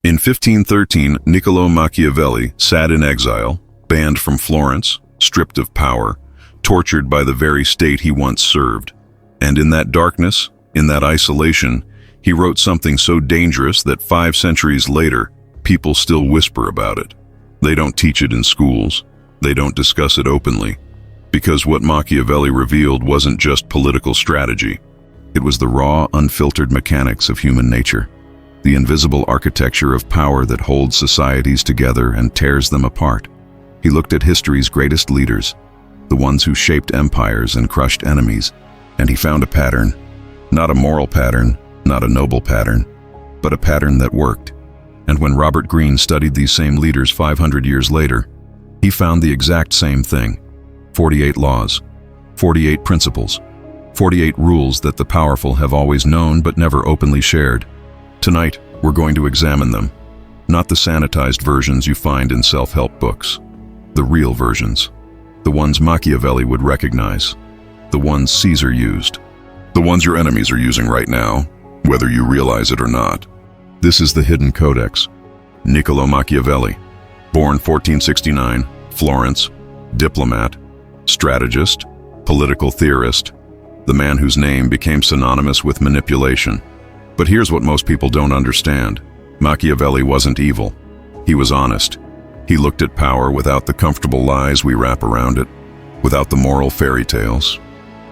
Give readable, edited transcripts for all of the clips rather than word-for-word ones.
In 1513, Niccolò Machiavelli sat in exile, banned from Florence, stripped of power, tortured by the very state he once served. And in that darkness, in that isolation, he wrote something so dangerous that 5 centuries later, people still whisper about it. They don't teach it in schools. They don't discuss it openly. Because what Machiavelli revealed wasn't just political strategy. It was the raw, unfiltered mechanics of human nature. The invisible architecture of power that holds societies together and tears them apart. He looked at history's greatest leaders, the ones who shaped empires and crushed enemies, and he found a pattern. Not a moral pattern, not a noble pattern, but a pattern that worked. And when Robert Greene studied these same leaders 500 years later, he found the exact same thing. 48 laws, 48 principles, 48 rules that the powerful have always known but never openly shared. Tonight, we're going to examine them. Not the sanitized versions you find in self-help books. The real versions. The ones Machiavelli would recognize. The ones Caesar used. The ones your enemies are using right now, whether you realize it or not. This is the Hidden Codex. Niccolò Machiavelli, born 1469, Florence, diplomat, strategist, political theorist, the man whose name became synonymous with manipulation. But here's what most people don't understand. Machiavelli wasn't evil. He was honest. He looked at power without the comfortable lies we wrap around it, without the moral fairy tales.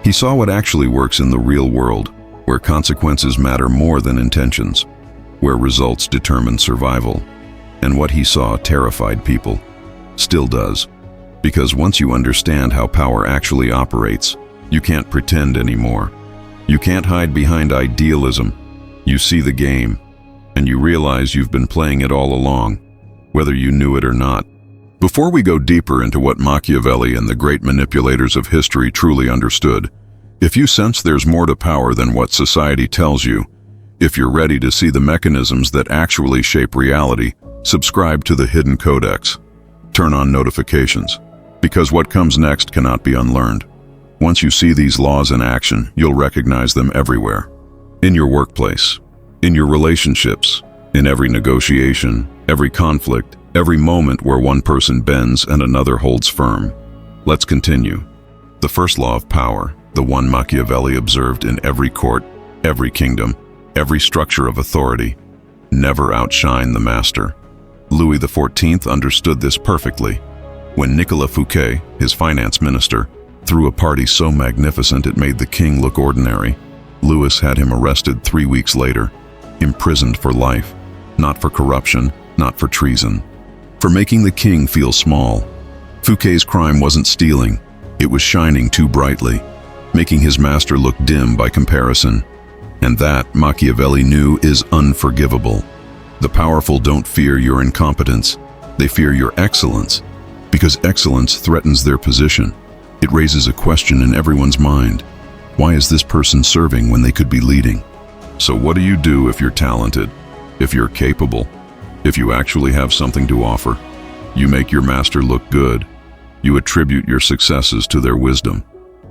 He saw what actually works in the real world, where consequences matter more than intentions, where results determine survival. And what he saw terrified people. Still does. Because once you understand how power actually operates, you can't pretend anymore. You can't hide behind idealism. You see the game, and you realize you've been playing it all along, whether you knew it or not. Before we go deeper into what Machiavelli and the great manipulators of history truly understood, if you sense there's more to power than what society tells you, if you're ready to see the mechanisms that actually shape reality, subscribe to the Hidden Codex. Turn on notifications, because what comes next cannot be unlearned. Once you see these laws in action, you'll recognize them everywhere. In your workplace, in your relationships, in every negotiation, every conflict, every moment where one person bends and another holds firm. Let's continue. The first law of power, the one Machiavelli observed in every court, every kingdom, every structure of authority: never outshine the master. Louis XIV understood this perfectly. When Nicolas Fouquet, his finance minister, threw a party so magnificent it made the king look ordinary, Louis had him arrested 3 weeks later, imprisoned for life, not for corruption, not for treason, for making the king feel small. Fouquet's crime wasn't stealing, it was shining too brightly, making his master look dim by comparison. And that, Machiavelli knew, is unforgivable. The powerful don't fear your incompetence, they fear your excellence, because excellence threatens their position. It raises a question in everyone's mind. Why is this person serving when they could be leading? So what do you do if you're talented, if you're capable, if you actually have something to offer? You make your master look good. You attribute your successes to their wisdom.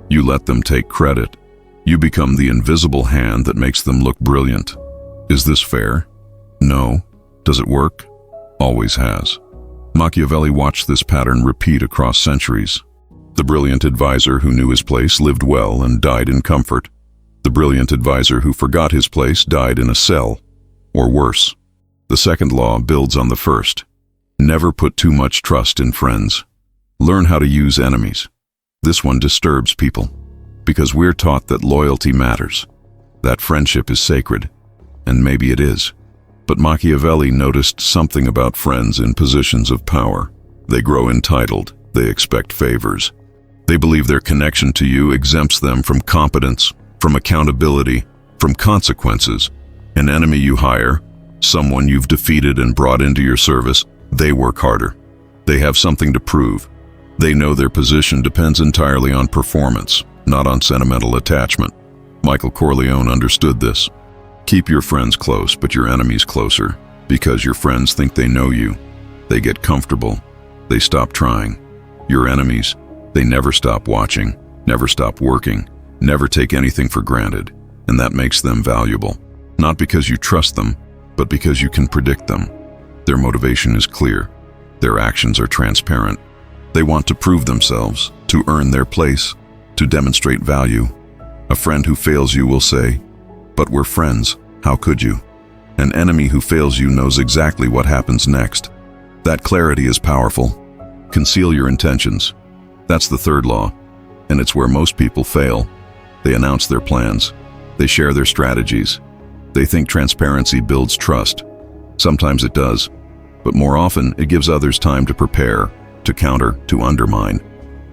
You let them take credit. You become the invisible hand that makes them look brilliant. Is this fair? No. Does it work? Always has. Machiavelli watched this pattern repeat across centuries. The brilliant advisor who knew his place lived well and died in comfort. The brilliant advisor who forgot his place died in a cell, or worse. The second law builds on the first. Never put too much trust in friends. Learn how to use enemies. This one disturbs people, because we're taught that loyalty matters, that friendship is sacred, and maybe it is. But Machiavelli noticed something about friends in positions of power. They grow entitled, they expect favors. They believe their connection to you exempts them from competence, from accountability, from consequences. An enemy you hire, someone you've defeated and brought into your service, they work harder. They have something to prove. They know their position depends entirely on performance, not on sentimental attachment. Michael Corleone understood this. Keep your friends close, but your enemies closer, because your friends think they know you. They get comfortable. They stop trying. Your enemies, they never stop watching, never stop working, never take anything for granted, and that makes them valuable. Not because you trust them, but because you can predict them. Their motivation is clear. Their actions are transparent. They want to prove themselves, to earn their place, to demonstrate value. A friend who fails you will say, "But we're friends, how could you?" An enemy who fails you knows exactly what happens next. That clarity is powerful. Conceal your intentions. That's the third law, and it's where most people fail. They announce their plans. They share their strategies. They think transparency builds trust. Sometimes it does, but more often it gives others time to prepare, to counter, to undermine.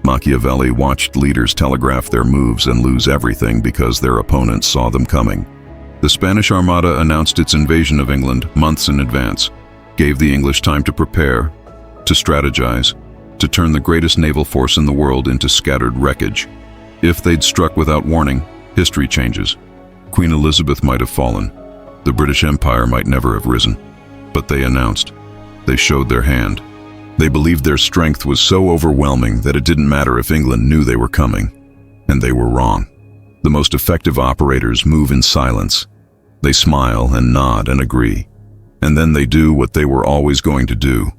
Machiavelli watched leaders telegraph their moves and lose everything because their opponents saw them coming. The Spanish Armada announced its invasion of England months in advance, gave the English time to prepare, to strategize, to turn the greatest naval force in the world into scattered wreckage. If they'd struck without warning, history changes. Queen Elizabeth might have fallen. The British Empire might never have risen. But they announced. They showed their hand. They believed their strength was so overwhelming that it didn't matter if England knew they were coming. And they were wrong. The most effective operators move in silence. They smile and nod and agree. And then they do what they were always going to do,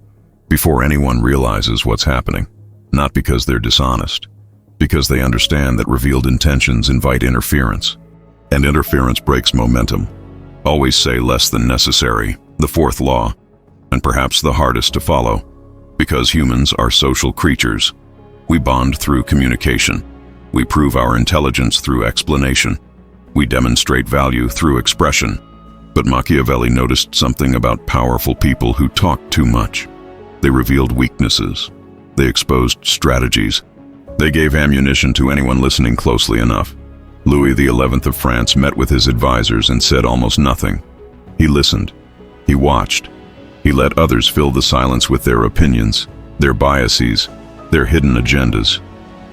before anyone realizes what's happening. Not because they're dishonest, because they understand that revealed intentions invite interference. And interference breaks momentum. Always say less than necessary, the fourth law, and perhaps the hardest to follow. Because humans are social creatures. We bond through communication. We prove our intelligence through explanation. We demonstrate value through expression. But Machiavelli noticed something about powerful people who talked too much. They revealed weaknesses. They exposed strategies. They gave ammunition to anyone listening closely enough. Louis XI of France met with his advisors and said almost nothing. He listened. He watched. He let others fill the silence with their opinions, their biases, their hidden agendas.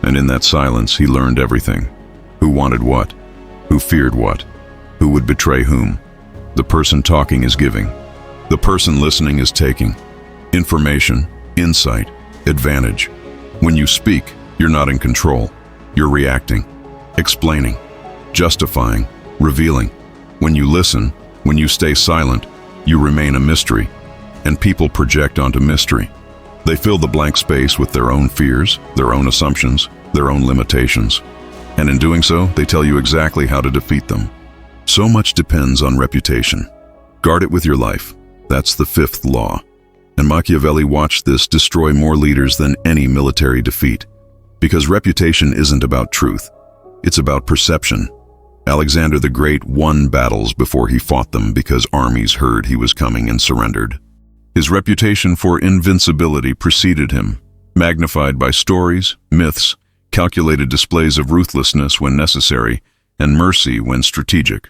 And in that silence, he learned everything. Who wanted what? Who feared what? Who would betray whom? The person talking is giving. The person listening is taking. Information, insight, advantage. When you speak, you're not in control. You're reacting, explaining, justifying, revealing. When you listen, when you stay silent, you remain a mystery. And people project onto mystery. They fill the blank space with their own fears, their own assumptions, their own limitations. And in doing so, they tell you exactly how to defeat them. So much depends on reputation. Guard it with your life. That's the fifth law. And Machiavelli watched this destroy more leaders than any military defeat. Because reputation isn't about truth. It's about perception. Alexander the Great won battles before he fought them because armies heard he was coming and surrendered. His reputation for invincibility preceded him, magnified by stories, myths, calculated displays of ruthlessness when necessary, and mercy when strategic.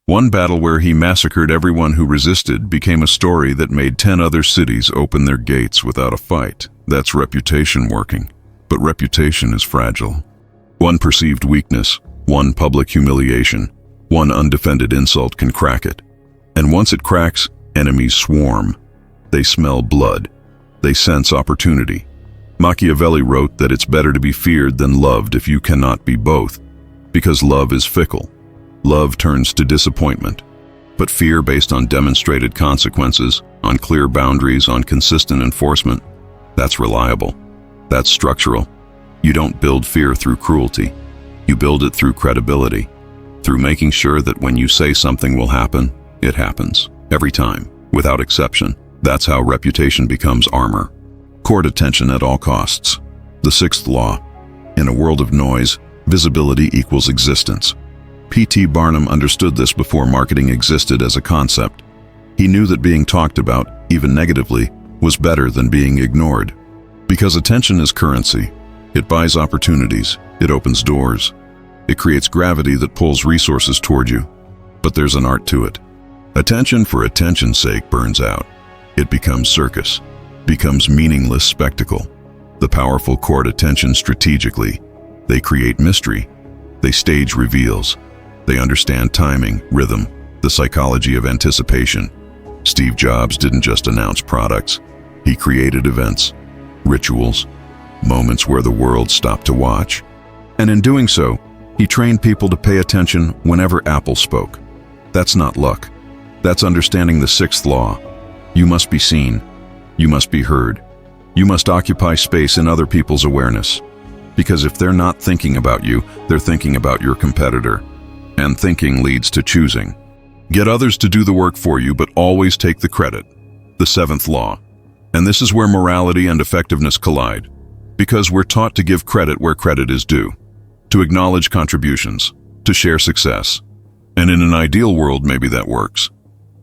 One battle where he massacred everyone who resisted became a story that made 10 other cities open their gates without a fight. That's reputation working. But reputation is fragile. One perceived weakness, one public humiliation, one undefended insult can crack it. And once it cracks, enemies swarm. They smell blood. They sense opportunity. Machiavelli wrote that it's better to be feared than loved if you cannot be both, because love is fickle. Love turns to disappointment. But fear based on demonstrated consequences, on clear boundaries, on consistent enforcement, that's reliable. That's structural. You don't build fear through cruelty. You build it through credibility, through making sure that when you say something will happen, it happens. Every time, without exception. That's how reputation becomes armor. Court attention at all costs. The sixth law. In a world of noise, visibility equals existence. P.T. Barnum understood this before marketing existed as a concept. He knew that being talked about, even negatively, was better than being ignored. Because attention is currency. It buys opportunities. It opens doors. It creates gravity that pulls resources toward you. But there's an art to it. Attention for attention's sake burns out. It becomes circus, becomes meaningless spectacle. The powerful court attention strategically. They create mystery. They stage reveals. They understand timing, rhythm, the psychology of anticipation. Steve Jobs didn't just announce products. He created events, rituals, moments where the world stopped to watch. And in doing so, he trained people to pay attention whenever Apple spoke. That's not luck. That's understanding the sixth law. You must be seen. You must be heard. You must occupy space in other people's awareness. Because if they're not thinking about you, they're thinking about your competitor. And thinking leads to choosing. Get others to do the work for you, but always take the credit. The seventh law. And this is where morality and effectiveness collide. Because we're taught to give credit where credit is due. To acknowledge contributions. To share success. And in an ideal world, maybe that works.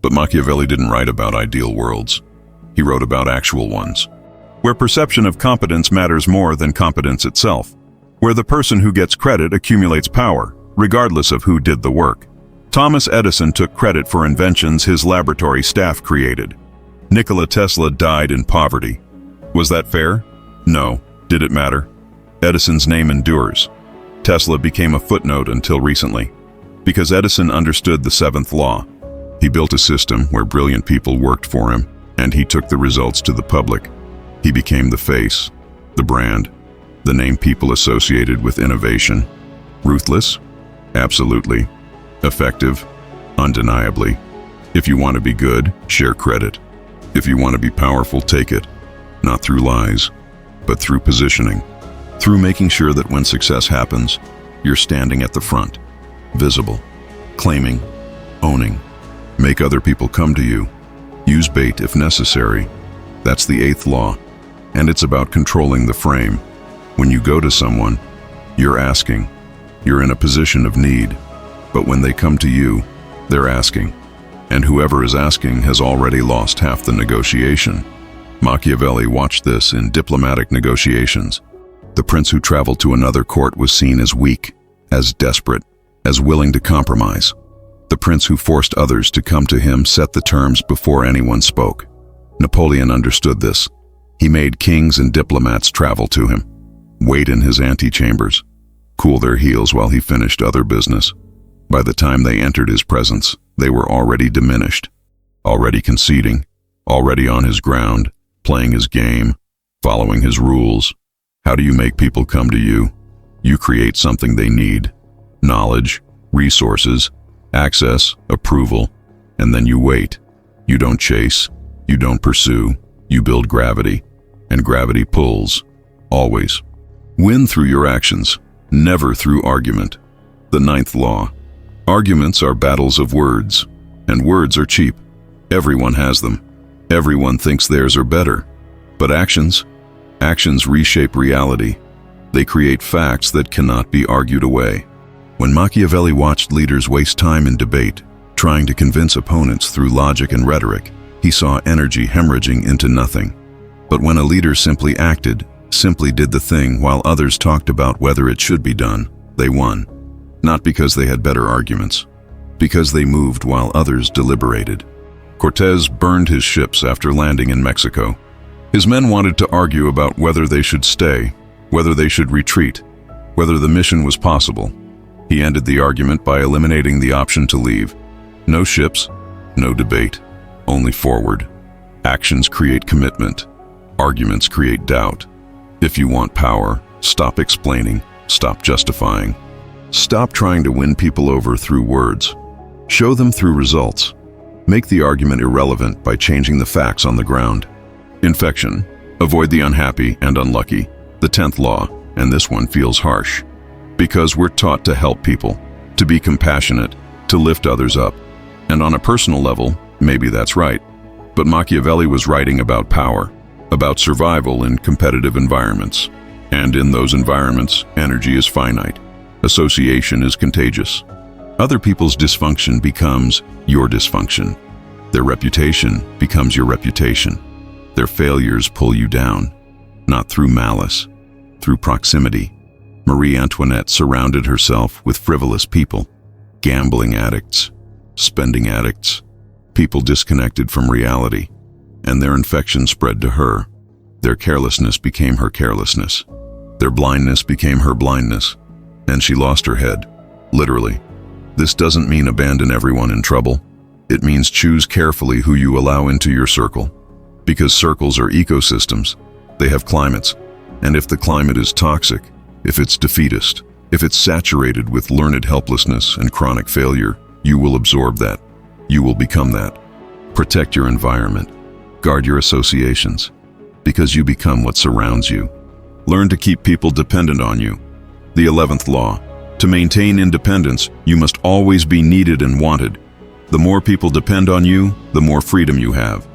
But Machiavelli didn't write about ideal worlds. He wrote about actual ones. Where perception of competence matters more than competence itself. Where the person who gets credit accumulates power, regardless of who did the work. Thomas Edison took credit for inventions his laboratory staff created. Nikola Tesla died in poverty. Was that fair? No. Did it matter? Edison's name endures. Tesla became a footnote until recently. Because Edison understood the seventh law. He built a system where brilliant people worked for him, and he took the results to the public. He became the face, the brand, the name people associated with innovation. Ruthless? Absolutely. Effective? Undeniably. If you want to be good, share credit. If you want to be powerful, take it. Not through lies, but through positioning. Through making sure that when success happens, you're standing at the front, visible, claiming, owning. Make other people come to you. Use bait if necessary. That's the eighth law. And it's about controlling the frame. When you go to someone, you're asking. You're in a position of need. But when they come to you, they're asking. And whoever is asking has already lost half the negotiation. Machiavelli watched this in diplomatic negotiations. The prince who traveled to another court was seen as weak, as desperate, as willing to compromise. The prince who forced others to come to him set the terms before anyone spoke. Napoleon understood this. He made kings and diplomats travel to him, wait in his antechambers, cool their heels while he finished other business. By the time they entered his presence, they were already diminished, already conceding, already on his ground, playing his game, following his rules. How do you make people come to you? You create something they need: knowledge, resources, access, approval, and then you wait. You don't chase, you don't pursue, you build gravity, and gravity pulls, always. Win through your actions, never through argument. The ninth law. Arguments are battles of words, and words are cheap. Everyone has them. Everyone thinks theirs are better. But actions reshape reality. They create facts that cannot be argued away. When Machiavelli watched leaders waste time in debate, trying to convince opponents through logic and rhetoric, he saw energy hemorrhaging into nothing. But when a leader simply acted, simply did the thing while others talked about whether it should be done, they won. Not because they had better arguments, because they moved while others deliberated. Cortés burned his ships after landing in Mexico. His men wanted to argue about whether they should stay, whether they should retreat, whether the mission was possible. He ended the argument by eliminating the option to leave. No ships, no debate, only forward. Actions create commitment. Arguments create doubt. If you want power, stop explaining, stop justifying. Stop trying to win people over through words. Show them through results. Make the argument irrelevant by changing the facts on the ground. Infection. Avoid the unhappy and unlucky. The 10th law, and this one feels harsh. Because we're taught to help people, to be compassionate, to lift others up. And on a personal level, maybe that's right. But Machiavelli was writing about power, about survival in competitive environments. And in those environments, energy is finite. Association is contagious. Other people's dysfunction becomes your dysfunction. Their reputation becomes your reputation. Their failures pull you down, not through malice, through proximity. Marie Antoinette surrounded herself with frivolous people, gambling addicts, spending addicts, people disconnected from reality, and their infection spread to her. Their carelessness became her carelessness. Their blindness became her blindness, and she lost her head, literally. This doesn't mean abandon everyone in trouble. It means choose carefully who you allow into your circle. Because circles are ecosystems, they have climates, and if the climate is toxic, if it's defeatist, if it's saturated with learned helplessness and chronic failure, you will absorb that. You will become that. Protect your environment. Guard your associations, because you become what surrounds you. Learn to keep people dependent on you. The 11th law. To maintain independence, you must always be needed and wanted. The more people depend on you, the more freedom you have,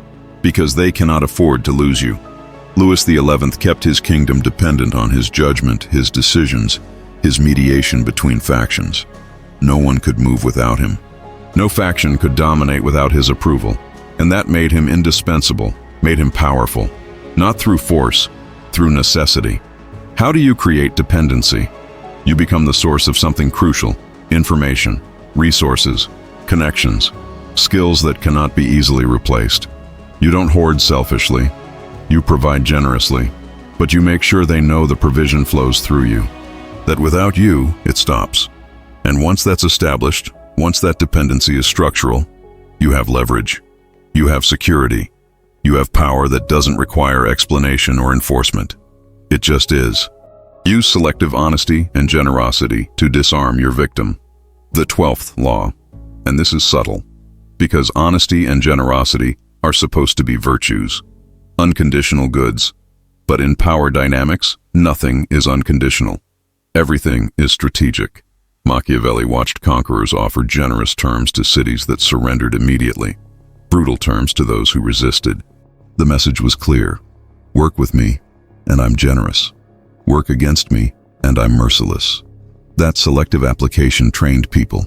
because they cannot afford to lose you. Louis XI kept his kingdom dependent on his judgment, his decisions, his mediation between factions. No one could move without him. No faction could dominate without his approval, and that made him indispensable, made him powerful, not through force, through necessity. How do you create dependency? You become the source of something crucial: information, resources, connections, skills that cannot be easily replaced. You don't hoard selfishly. You provide generously, but you make sure they know the provision flows through you, that without you, it stops. And once that's established, once that dependency is structural, you have leverage. You have security. You have power that doesn't require explanation or enforcement. It just is. Use selective honesty and generosity to disarm your victim. The 12th law, and this is subtle, because honesty and generosity are supposed to be virtues, unconditional goods. But in power dynamics, nothing is unconditional. Everything is strategic. Machiavelli watched conquerors offer generous terms to cities that surrendered immediately, brutal terms to those who resisted. The message was clear: work with me, and I'm generous. Work against me, and I'm merciless. That selective application trained people.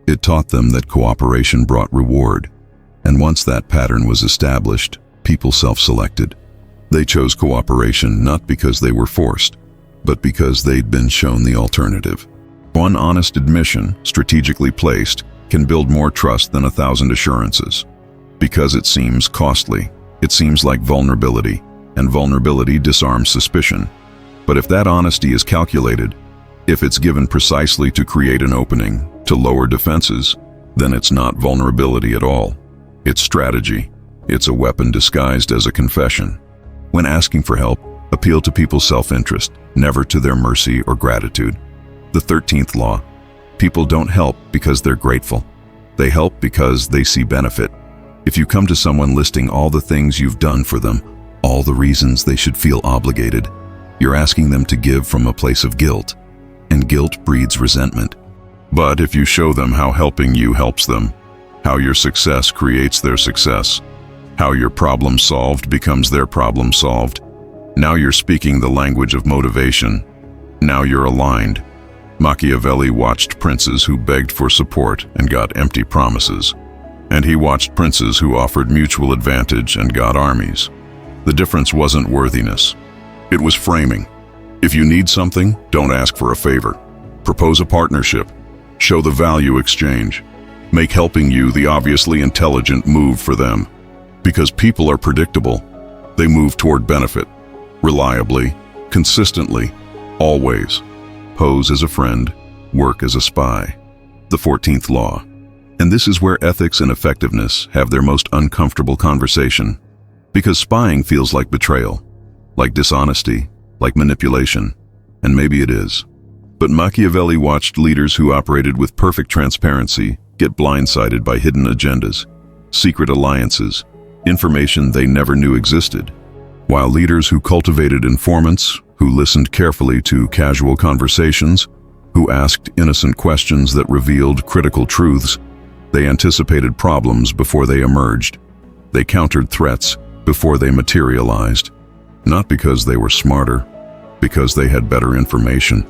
It taught them that cooperation brought reward. And once that pattern was established, people self-selected. They chose cooperation not because they were forced, but because they'd been shown the alternative. One honest admission, strategically placed, can build more trust than 1,000 assurances. Because it seems costly, it seems like vulnerability, and vulnerability disarms suspicion. But if that honesty is calculated, if it's given precisely to create an opening, to lower defenses, then it's not vulnerability at all. It's strategy. It's a weapon disguised as a confession. When asking for help, appeal to people's self-interest, never to their mercy or gratitude. The 13th law. People don't help because they're grateful. They help because they see benefit. If you come to someone listing all the things you've done for them, all the reasons they should feel obligated, you're asking them to give from a place of guilt, and guilt breeds resentment. But if you show them how helping you helps them, how your success creates their success, how your problem solved becomes their problem solved, now you're speaking the language of motivation. Now you're aligned. Machiavelli watched princes who begged for support and got empty promises. And he watched princes who offered mutual advantage and got armies. The difference wasn't worthiness. It was framing. If you need something, don't ask for a favor. Propose a partnership. Show the value exchange. Make helping you the obviously intelligent move for them. Because people are predictable. They move toward benefit. Reliably, consistently, always. Pose as a friend, work as a spy. The 14th law. And this is where ethics and effectiveness have their most uncomfortable conversation. Because spying feels like betrayal, like dishonesty, like manipulation, and maybe it is. But Machiavelli watched leaders who operated with perfect transparency get blindsided by hidden agendas, secret alliances, information they never knew existed, while leaders who cultivated informants, who listened carefully to casual conversations, who asked innocent questions that revealed critical truths, they anticipated problems before they emerged. They countered threats before they materialized, not because they were smarter, because they had better information.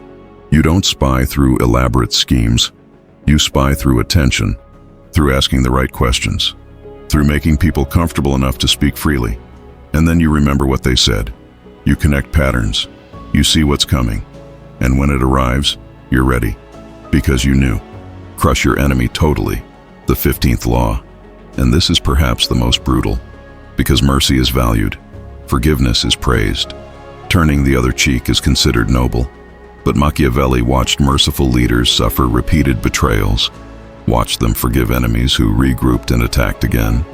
You don't spy through elaborate schemes. You spy through attention, through asking the right questions, through making people comfortable enough to speak freely. And then you remember what they said. You connect patterns. You see what's coming. And when it arrives, you're ready. Because you knew. Crush your enemy totally. The 15th law. And this is perhaps the most brutal. Because mercy is valued. Forgiveness is praised. Turning the other cheek is considered noble. But Machiavelli watched merciful leaders suffer repeated betrayals. Watched them forgive enemies who regrouped and attacked again.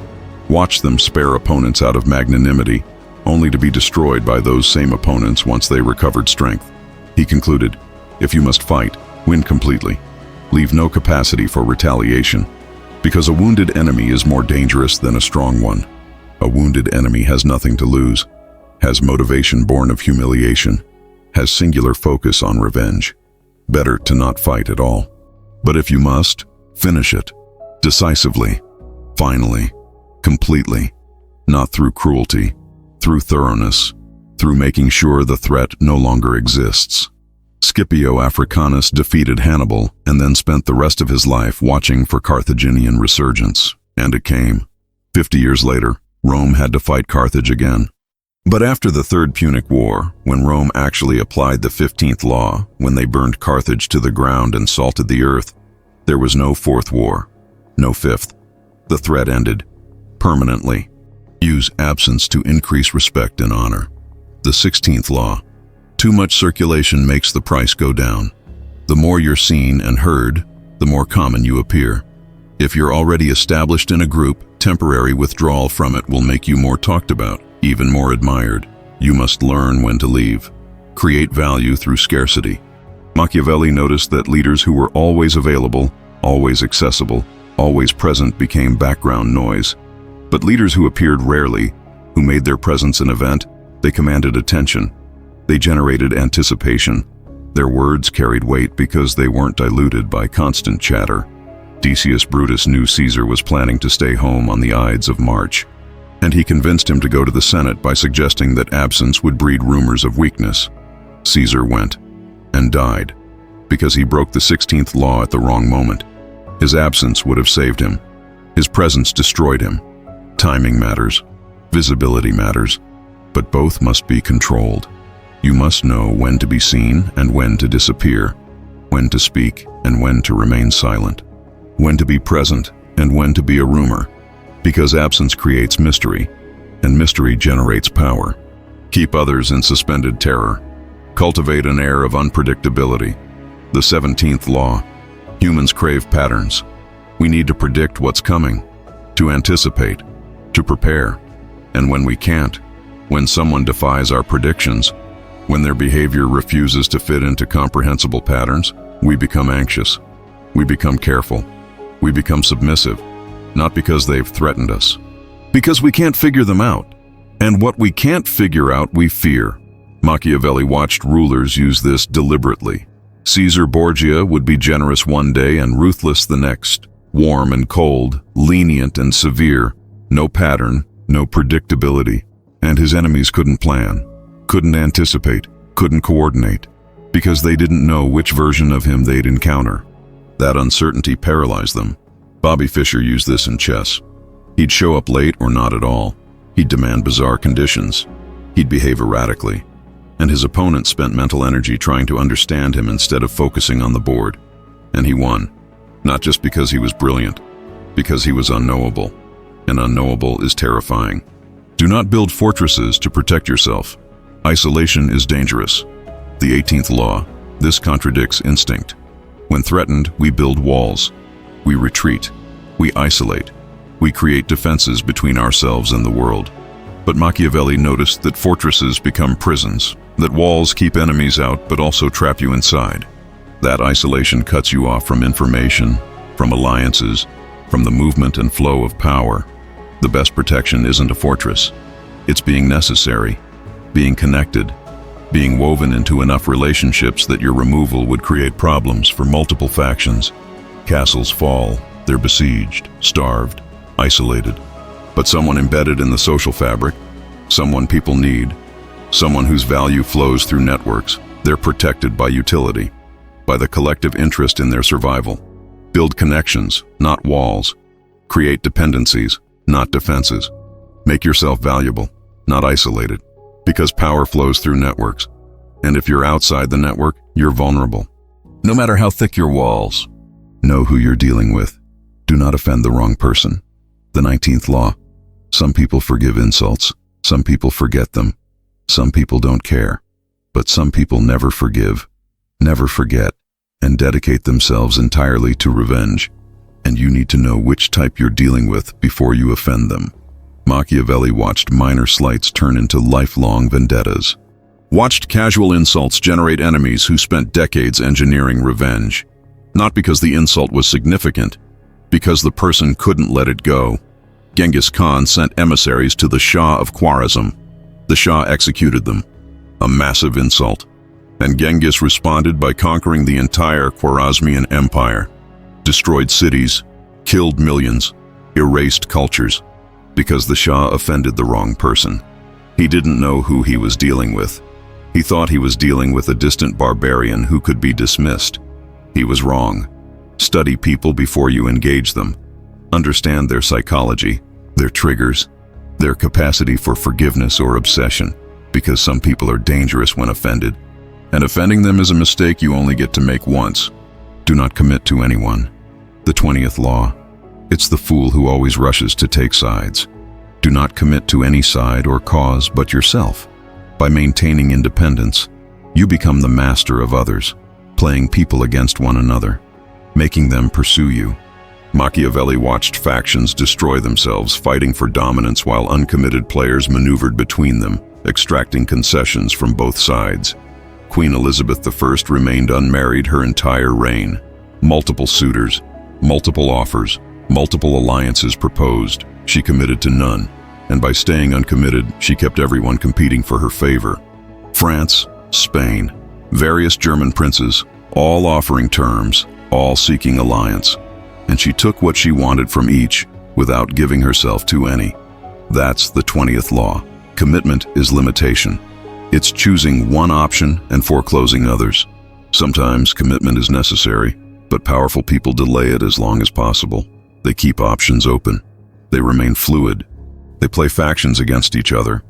Watched them spare opponents out of magnanimity, only to be destroyed by those same opponents once they recovered strength. He concluded, if you must fight, win completely. Leave no capacity for retaliation, because a wounded enemy is more dangerous than a strong one. A wounded enemy has nothing to lose, has motivation born of humiliation, has singular focus on revenge. Better to not fight at all. But if you must, finish it. Decisively. Finally. Completely. Not through cruelty. Through thoroughness. Through making sure the threat no longer exists. Scipio Africanus defeated Hannibal and then spent the rest of his life watching for Carthaginian resurgence. And it came. 50 years later, Rome had to fight Carthage again. But after the Third Punic War, when Rome actually applied the 15th law, when they burned Carthage to the ground and salted the earth, there was no fourth war, no fifth. The threat ended. Permanently. Use absence to increase respect and honor. The 16th law. Too much circulation makes the price go down. The more you're seen and heard, the more common you appear. If you're already established in a group, temporary withdrawal from it will make you more talked about, even more admired. You must learn when to leave. Create value through scarcity. Machiavelli noticed that leaders who were always available, always accessible, always present became background noise. But leaders who appeared rarely, who made their presence an event, they commanded attention. They generated anticipation. Their words carried weight because they weren't diluted by constant chatter. Decius Brutus knew Caesar was planning to stay home on the Ides of March, and he convinced him to go to the Senate by suggesting that absence would breed rumors of weakness. Caesar went and died because he broke the 16th law at the wrong moment. His absence would have saved him. His presence destroyed him. Timing matters. Visibility matters. But both must be controlled. You must know when to be seen and when to disappear, when to speak and when to remain silent, when to be present and when to be a rumor, because absence creates mystery, and mystery generates power. Keep others in suspended terror. Cultivate an air of unpredictability. The 17th law. Humans crave patterns. We need to predict what's coming, to anticipate, to prepare. And when we can't, when someone defies our predictions, when their behavior refuses to fit into comprehensible patterns, we become anxious. We become careful. We become submissive, not because they've threatened us, because we can't figure them out. And what we can't figure out, we fear. Machiavelli watched rulers use this deliberately. Caesar Borgia would be generous one day and ruthless the next, warm and cold, lenient and severe, no pattern, no predictability. And his enemies couldn't plan, couldn't anticipate, couldn't coordinate, because they didn't know which version of him they'd encounter. That uncertainty paralyzed them. Bobby Fischer used this in chess. He'd show up late or not at all. He'd demand bizarre conditions. He'd behave erratically. And his opponent spent mental energy trying to understand him instead of focusing on the board. And he won. Not just because he was brilliant, because he was unknowable. And unknowable is terrifying. Do not build fortresses to protect yourself. Isolation is dangerous. The 18th law. This contradicts instinct. When threatened, we build walls. We retreat. We isolate. We create defenses between ourselves and the world. But Machiavelli noticed that fortresses become prisons, that walls keep enemies out but also trap you inside. That isolation cuts you off from information, from alliances, from the movement and flow of power. The best protection isn't a fortress. It's being necessary, being connected, being woven into enough relationships that your removal would create problems for multiple factions. Castles fall, they're besieged, starved, isolated. But someone embedded in the social fabric, someone people need, someone whose value flows through networks, they're protected by utility, by the collective interest in their survival. Build connections, not walls. Create dependencies, not defenses. Make yourself valuable, not isolated, because power flows through networks. And if you're outside the network, you're vulnerable. No matter how thick your walls, know who you're dealing with. Do not offend the wrong person. The 19th law. Some people forgive insults. Some people forget them. Some people don't care. But some people never forgive, never forget, and dedicate themselves entirely to revenge. And you need to know which type you're dealing with before you offend them. Machiavelli watched minor slights turn into lifelong vendettas. Watched casual insults generate enemies who spent decades engineering revenge. Not because the insult was significant, because the person couldn't let it go. Genghis Khan sent emissaries to the Shah of Khwarezm. The Shah executed them, a massive insult, and Genghis responded by conquering the entire Khwarezmian Empire, destroyed cities, killed millions, erased cultures, because the Shah offended the wrong person. He didn't know who he was dealing with. He thought he was dealing with a distant barbarian who could be dismissed. He was wrong. Study people before you engage them. Understand their psychology, their triggers, their capacity for forgiveness or obsession, because some people are dangerous when offended. And offending them is a mistake you only get to make once. Do not commit to anyone. The 20th law. It's the fool who always rushes to take sides. Do not commit to any side or cause but yourself. By maintaining independence, you become the master of others, playing people against one another, making them pursue you. Machiavelli watched factions destroy themselves, fighting for dominance while uncommitted players maneuvered between them, extracting concessions from both sides. Queen Elizabeth I remained unmarried her entire reign. Multiple suitors, multiple offers, multiple alliances proposed. She committed to none, and by staying uncommitted, she kept everyone competing for her favor. France, Spain, various German princes, all offering terms, all seeking alliance, and she took what she wanted from each without giving herself to any. That's the 20th law. Commitment is limitation. It's choosing one option and foreclosing others. Sometimes commitment is necessary, but powerful people delay it as long as possible. They keep options open. They remain fluid. They play factions against each other,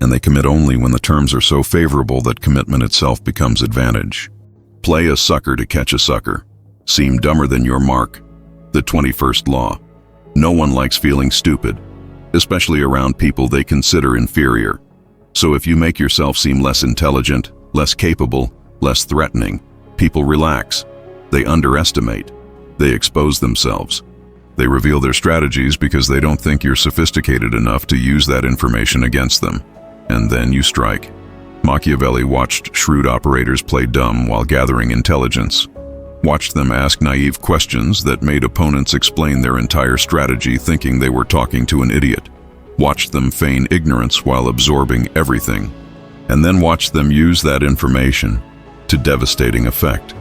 and they commit only when the terms are so favorable that commitment itself becomes advantage. Play a sucker to catch a sucker. Seem dumber than your mark. The 21st law. No one likes feeling stupid, especially around people they consider inferior. So if you make yourself seem less intelligent, less capable, less threatening, people relax. They underestimate. They expose themselves. They reveal their strategies because they don't think you're sophisticated enough to use that information against them. And then you strike. Machiavelli watched shrewd operators play dumb while gathering intelligence. Watched them ask naive questions that made opponents explain their entire strategy thinking they were talking to an idiot. Watched them feign ignorance while absorbing everything. And then watched them use that information to devastating effect.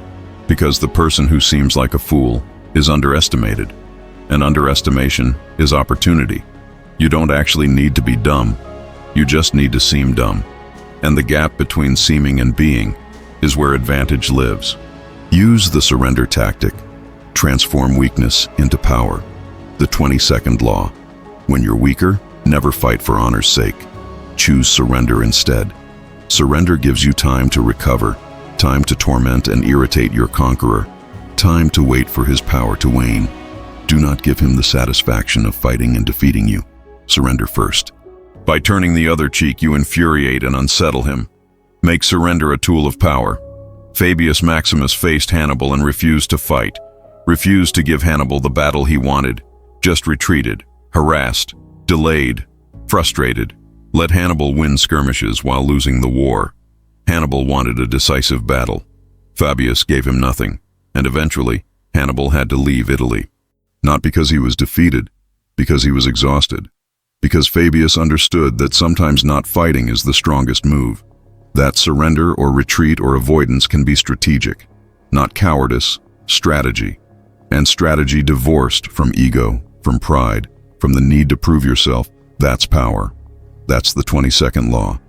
Because the person who seems like a fool is underestimated. And underestimation is opportunity. You don't actually need to be dumb. You just need to seem dumb. And the gap between seeming and being is where advantage lives. Use the surrender tactic. Transform weakness into power. The 22nd law. When you're weaker, never fight for honor's sake. Choose surrender instead. Surrender gives you time to recover, time to torment and irritate your conqueror, time to wait for his power to wane. Do not give him the satisfaction of fighting and defeating you. Surrender first. By turning the other cheek, you infuriate and unsettle him. Make surrender a tool of power. Fabius Maximus faced Hannibal and refused to fight, refused to give Hannibal the battle he wanted, just retreated, harassed, delayed, frustrated, let Hannibal win skirmishes while losing the war. Hannibal wanted a decisive battle. Fabius gave him nothing, and eventually, Hannibal had to leave Italy. Not because he was defeated, because he was exhausted. Because Fabius understood that sometimes not fighting is the strongest move. That surrender or retreat or avoidance can be strategic, not cowardice, strategy. And strategy divorced from ego, from pride, from the need to prove yourself, that's power. That's the 22nd law.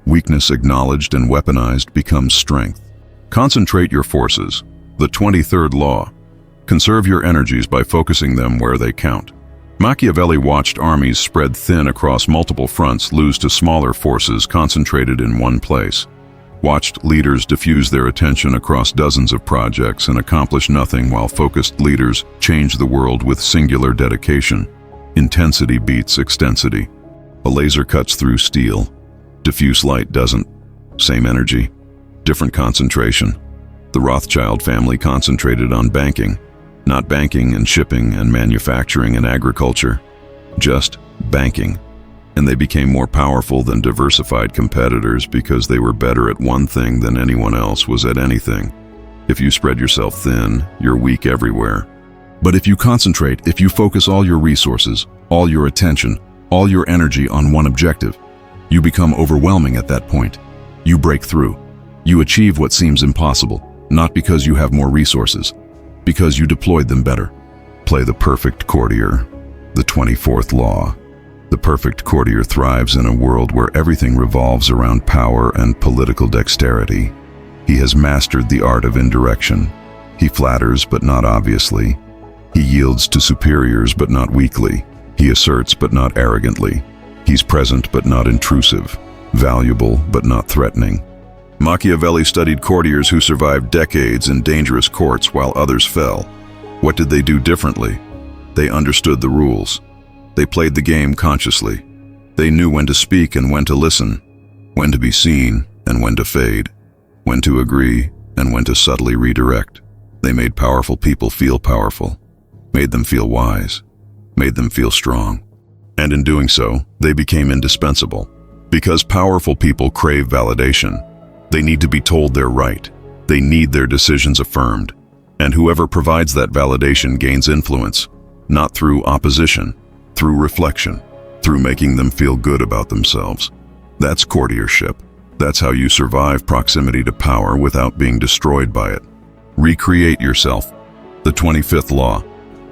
Weakness acknowledged and weaponized becomes strength. Concentrate your forces. The 23rd law. Conserve your energies by focusing them where they count. Machiavelli watched armies spread thin across multiple fronts lose to smaller forces concentrated in one place. Watched leaders diffuse their attention across dozens of projects and accomplish nothing while focused leaders change the world with singular dedication. Intensity beats extensity. A laser cuts through steel. Diffuse light doesn't. Same energy, different concentration. The Rothschild family concentrated on banking. Not banking and shipping and manufacturing and agriculture, just banking. And they became more powerful than diversified competitors because they were better at one thing than anyone else was at anything. If you spread yourself thin, you're weak everywhere. But if you concentrate, if you focus all your resources, all your attention, all your energy on one objective, you become overwhelming at that point. You break through. You achieve what seems impossible, not because you have more resources, because you deployed them better. Play the perfect courtier. The 24th law. The perfect courtier thrives in a world where everything revolves around power and political dexterity. He has mastered the art of indirection. He flatters, but not obviously. He yields to superiors, but not weakly. He asserts, but not arrogantly. He's present, but not intrusive. Valuable, but not threatening. Machiavelli studied courtiers who survived decades in dangerous courts while others fell. What did they do differently? They understood the rules. They played the game consciously. They knew when to speak and when to listen, when to be seen and when to fade, when to agree and when to subtly redirect. They made powerful people feel powerful, made them feel wise, made them feel strong. And in doing so, they became indispensable. Because powerful people crave validation. They need to be told they're right. They need their decisions affirmed. And whoever provides that validation gains influence, not through opposition, through reflection, through making them feel good about themselves. That's courtiership. That's how you survive proximity to power without being destroyed by it. Recreate yourself. The 25th law.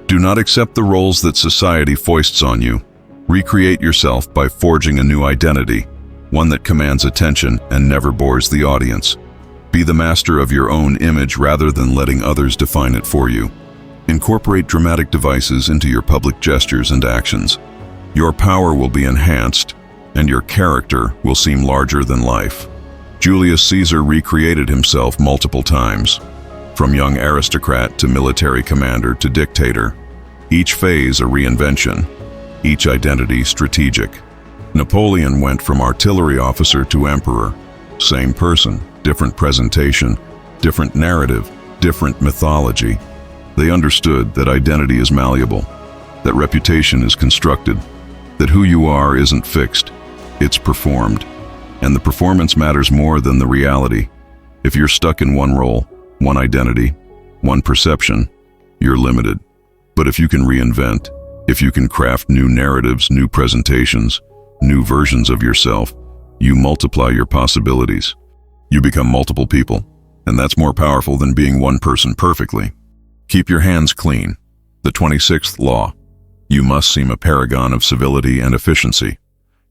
Do not accept the roles that society foists on you. Recreate yourself by forging a new identity, one that commands attention and never bores the audience. Be the master of your own image rather than letting others define it for you. Incorporate dramatic devices into your public gestures and actions. Your power will be enhanced, and your character will seem larger than life. Julius Caesar recreated himself multiple times. From young aristocrat to military commander to dictator. Each phase a reinvention, each identity strategic. Napoleon went from artillery officer to emperor. Same person, different presentation, different narrative, different mythology. They understood that identity is malleable, that reputation is constructed, that who you are isn't fixed, it's performed. And the performance matters more than the reality. If you're stuck in one role, one identity, one perception, you're limited. But if you can reinvent, if you can craft new narratives, new presentations, new versions of yourself, you multiply your possibilities. You become multiple people, and that's more powerful than being one person perfectly. Keep your hands clean. The 26th law. You must seem a paragon of civility and efficiency.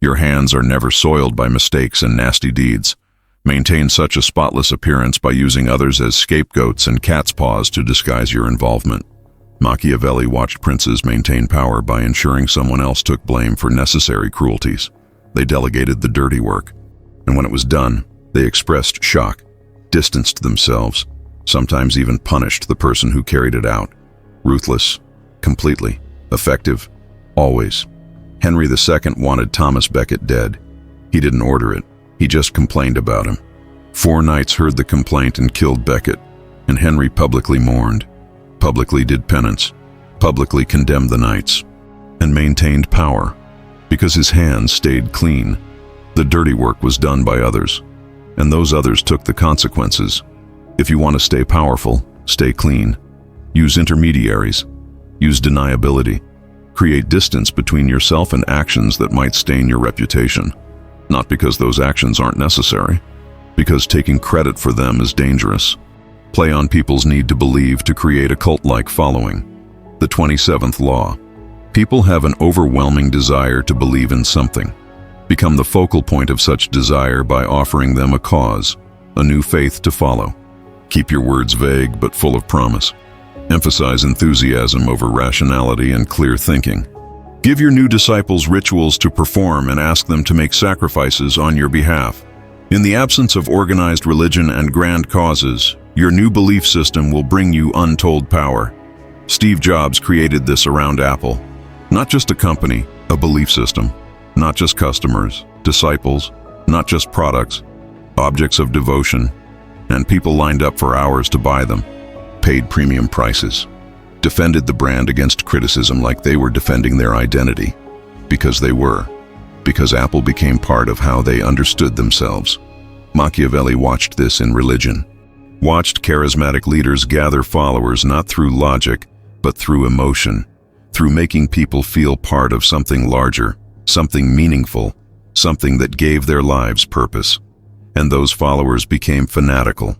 Your hands are never soiled by mistakes and nasty deeds. Maintain such a spotless appearance by using others as scapegoats and cat's paws to disguise your involvement. Machiavelli watched princes maintain power by ensuring someone else took blame for necessary cruelties. They delegated the dirty work, and when it was done, they expressed shock, distanced themselves, sometimes even punished the person who carried it out. Ruthless, completely, effective, always. Henry II wanted Thomas Becket dead. He didn't order it, he just complained about him. 4 knights heard the complaint and killed Becket, and Henry publicly mourned, publicly did penance, publicly condemned the knights, and maintained power, because his hands stayed clean. The dirty work was done by others, and those others took the consequences. If you want to stay powerful, stay clean. Use intermediaries. Use deniability. Create distance between yourself and actions that might stain your reputation. Not because those actions aren't necessary, because taking credit for them is dangerous. Play on people's need to believe to create a cult-like following. The 27th law. People have an overwhelming desire to believe in something. Become the focal point of such desire by offering them a cause, a new faith to follow. Keep your words vague but full of promise. Emphasize enthusiasm over rationality and clear thinking. Give your new disciples rituals to perform and ask them to make sacrifices on your behalf. In the absence of organized religion and grand causes, your new belief system will bring you untold power. Steve Jobs created this around Apple. Not just a company, a belief system. Not just customers, disciples, not just products, objects of devotion, and people lined up for hours to buy them, paid premium prices, defended the brand against criticism like they were defending their identity, because Apple became part of how they understood themselves. Machiavelli watched this in religion, watched charismatic leaders gather followers not through logic, but through emotion, through making people feel part of something larger, something meaningful, something that gave their lives purpose. And those followers became fanatical,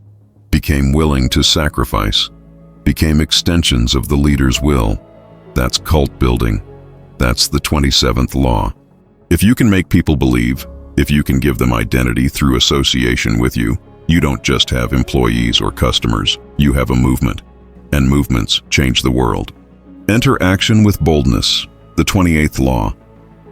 became willing to sacrifice, became extensions of the leader's will. That's cult building. That's the 27th law. If you can make people believe, if you can give them identity through association with you, you don't just have employees or customers, you have a movement. And movements change the world. Enter action with boldness, the 28th law.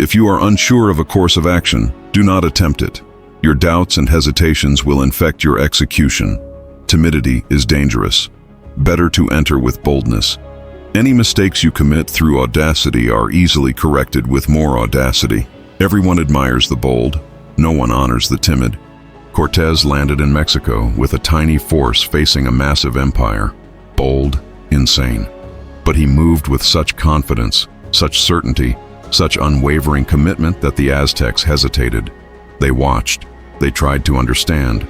If you are unsure of a course of action, do not attempt it. Your doubts and hesitations will infect your execution. Timidity is dangerous. Better to enter with boldness. Any mistakes you commit through audacity are easily corrected with more audacity. Everyone admires the bold. No one honors the timid. Cortez landed in Mexico with a tiny force facing a massive empire. Bold, insane. But he moved with such confidence, such certainty, such unwavering commitment that the Aztecs hesitated. They watched. They tried to understand.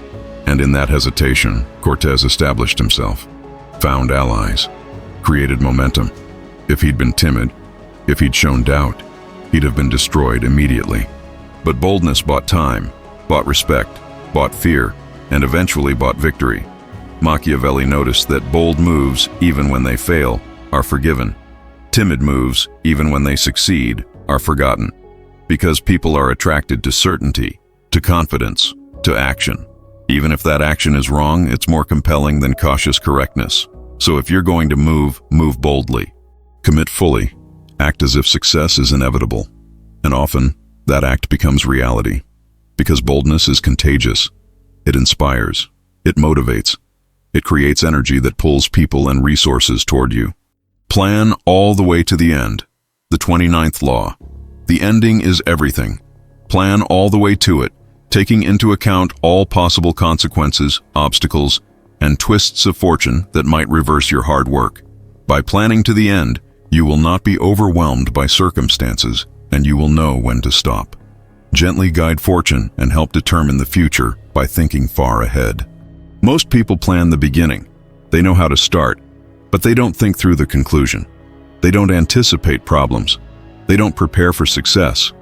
And in that hesitation, Cortez established himself, found allies, created momentum. If he'd been timid, if he'd shown doubt, he'd have been destroyed immediately. But boldness bought time, bought respect, bought fear, and eventually bought victory. Machiavelli noticed that bold moves, even when they fail, are forgiven. Timid moves, even when they succeed, are forgotten. Because people are attracted to certainty, to confidence, to action. Even if that action is wrong, it's more compelling than cautious correctness. So if you're going to move, move boldly. Commit fully. Act as if success is inevitable. And often, that act becomes reality. Because boldness is contagious. It inspires. It motivates. It creates energy that pulls people and resources toward you. Plan all the way to the end. The 29th law. The ending is everything. Plan all the way to it, taking into account all possible consequences, obstacles, and twists of fortune that might reverse your hard work. By planning to the end, you will not be overwhelmed by circumstances, and you will know when to stop. Gently guide fortune and help determine the future by thinking far ahead. Most people plan the beginning. They know how to start, but they don't think through the conclusion. They don't anticipate problems. They don't prepare for success.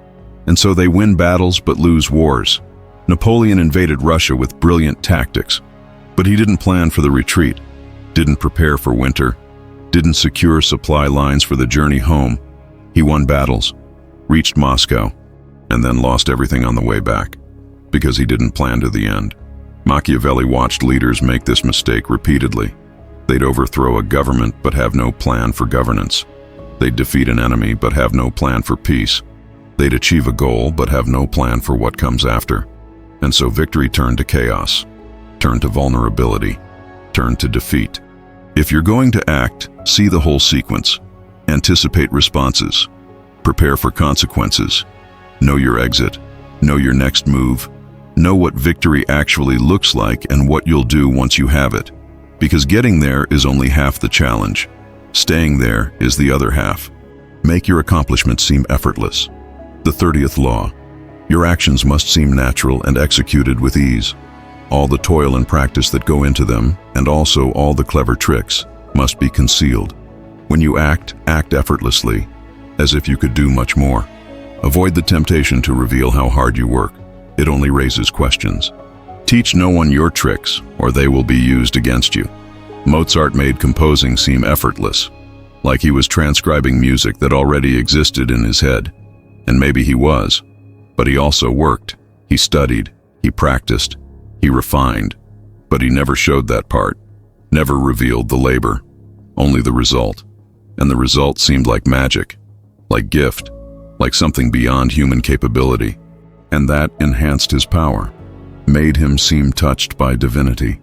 And so they win battles but lose wars. Napoleon invaded Russia with brilliant tactics, but he didn't plan for the retreat, didn't prepare for winter, didn't secure supply lines for the journey home. He won battles, reached Moscow, and then lost everything on the way back, because he didn't plan to the end. Machiavelli watched leaders make this mistake repeatedly. They'd overthrow a government but have no plan for governance. They'd defeat an enemy but have no plan for peace. They'd achieve a goal but have no plan for what comes after. And so victory turned to chaos, turned to vulnerability, turned to defeat. If you're going to act, see the whole sequence. Anticipate responses. Prepare for consequences. Know your exit. Know your next move. Know what victory actually looks like and what you'll do once you have it. Because getting there is only half the challenge. Staying there is the other half. Make your accomplishments seem effortless. The 30th law. Your actions must seem natural and executed with ease. All the toil and practice that go into them, and also all the clever tricks, must be concealed. When you act, act effortlessly, as if you could do much more. Avoid the temptation to reveal how hard you work. It only raises questions. Teach no one your tricks, or they will be used against you. Mozart made composing seem effortless, like he was transcribing music that already existed in his head. And maybe he was, but he also worked. He studied, he practiced, he refined, but he never showed that part, never revealed the labor, only the result. And the result seemed like magic, like gift, like something beyond human capability. And that enhanced his power, made him seem touched by divinity.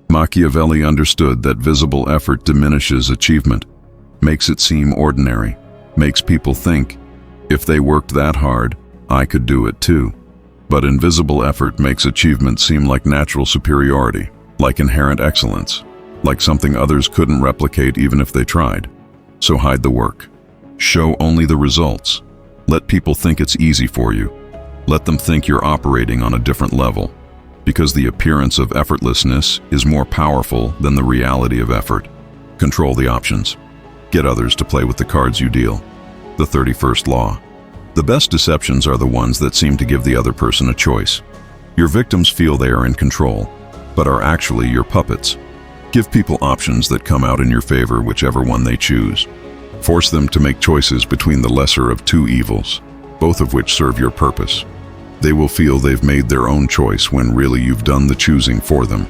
Machiavelli understood that visible effort diminishes achievement, makes it seem ordinary, makes people think, if they worked that hard, I could do it too. But invisible effort makes achievement seem like natural superiority, like inherent excellence, like something others couldn't replicate even if they tried. So hide the work. Show only the results. Let people think it's easy for you. Let them think you're operating on a different level, because the appearance of effortlessness is more powerful than the reality of effort. Control the options. Get others to play with the cards you deal. The 31st law. The best deceptions are the ones that seem to give the other person a choice. Your victims feel they are in control, but are actually your puppets. Give people options that come out in your favor, whichever one they choose. Force them to make choices between the lesser of two evils, both of which serve your purpose. They will feel they've made their own choice when really you've done the choosing for them.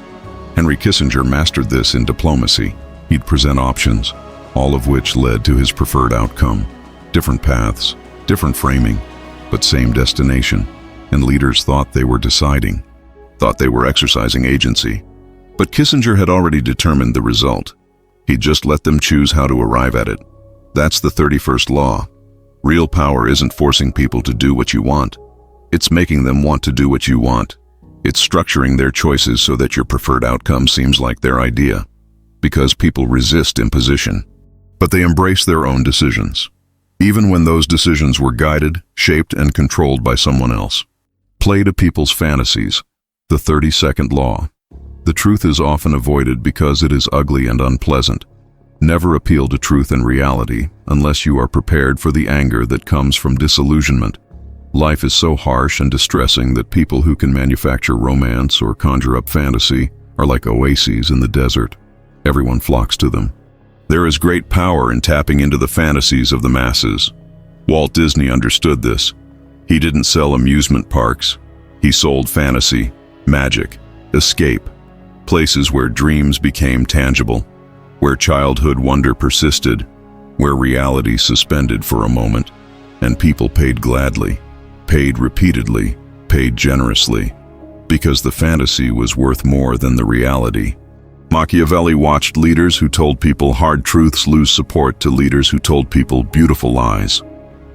Henry Kissinger mastered this in diplomacy. He'd present options, all of which led to his preferred outcome. Different paths, different framing, but same destination. And leaders thought they were deciding, thought they were exercising agency. But Kissinger had already determined the result. He'd just let them choose how to arrive at it. That's the 31st law. Real power isn't forcing people to do what you want. It's making them want to do what you want. It's structuring their choices so that your preferred outcome seems like their idea. Because people resist imposition. But they embrace their own decisions, even when those decisions were guided, shaped, and controlled by someone else. Play to people's fantasies. The 32nd law. The truth is often avoided because it is ugly and unpleasant. Never appeal to truth and reality unless you are prepared for the anger that comes from disillusionment. Life is so harsh and distressing that people who can manufacture romance or conjure up fantasy are like oases in the desert. Everyone flocks to them. There is great power in tapping into the fantasies of the masses. Walt Disney understood this. He didn't sell amusement parks. He sold fantasy, magic, escape, places where dreams became tangible, where childhood wonder persisted, where reality suspended for a moment, and people paid gladly, paid repeatedly, paid generously, because the fantasy was worth more than the reality. Machiavelli watched leaders who told people hard truths lose support to leaders who told people beautiful lies.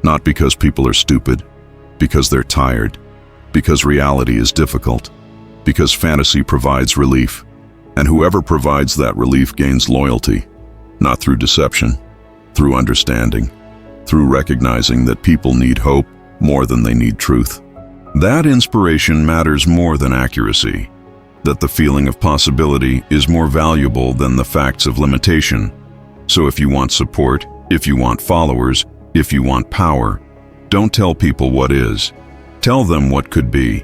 Not because people are stupid, because they're tired, because reality is difficult, because fantasy provides relief, and whoever provides that relief gains loyalty, not through deception, through understanding, through recognizing that people need hope more than they need truth. That inspiration matters more than accuracy, that the feeling of possibility is more valuable than the facts of limitation. So if you want support, if you want followers, if you want power, don't tell people what is. Tell them what could be.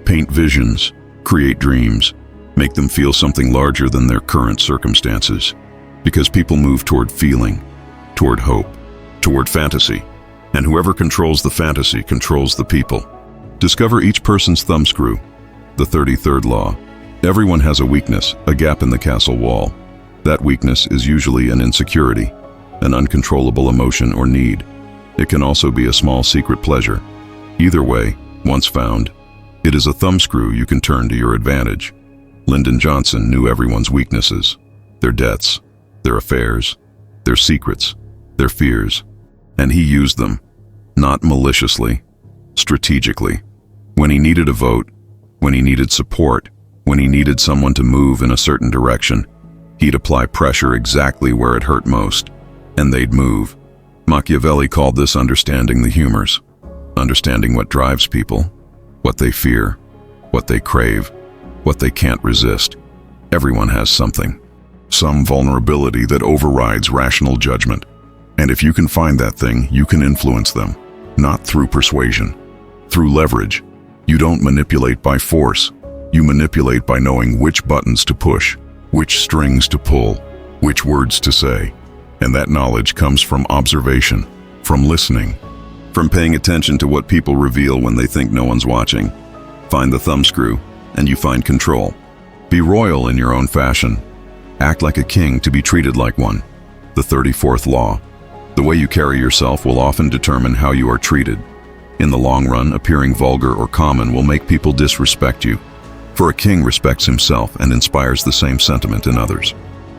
Paint visions, create dreams, make them feel something larger than their current circumstances. Because people move toward feeling, toward hope, toward fantasy. And whoever controls the fantasy controls the people. Discover each person's thumbscrew. The 33rd law. Everyone has a weakness, a gap in the castle wall. That weakness is usually an insecurity, an uncontrollable emotion or need. It can also be a small secret pleasure. Either way, once found, it is a thumbscrew you can turn to your advantage. Lyndon Johnson knew everyone's weaknesses, their debts, their affairs, their secrets, their fears, and he used them, not maliciously, strategically. When he needed a vote, when he needed support, when he needed someone to move in a certain direction, he'd apply pressure exactly where it hurt most, and they'd move. Machiavelli called this understanding the humors, understanding what drives people, what they fear, what they crave, what they can't resist. Everyone has something, some vulnerability that overrides rational judgment. And if you can find that thing, you can influence them, not through persuasion, through leverage. You don't manipulate by force. You manipulate by knowing which buttons to push, which strings to pull, which words to say. And that knowledge comes from observation, from listening, from paying attention to what people reveal when they think no one's watching. Find the thumbscrew, and you find control. Be royal in your own fashion. Act like a king to be treated like one. The 34th law. The way you carry yourself will often determine how you are treated. In the long run, appearing vulgar or common will make people disrespect you. For a king respects himself and inspires the same sentiment in others.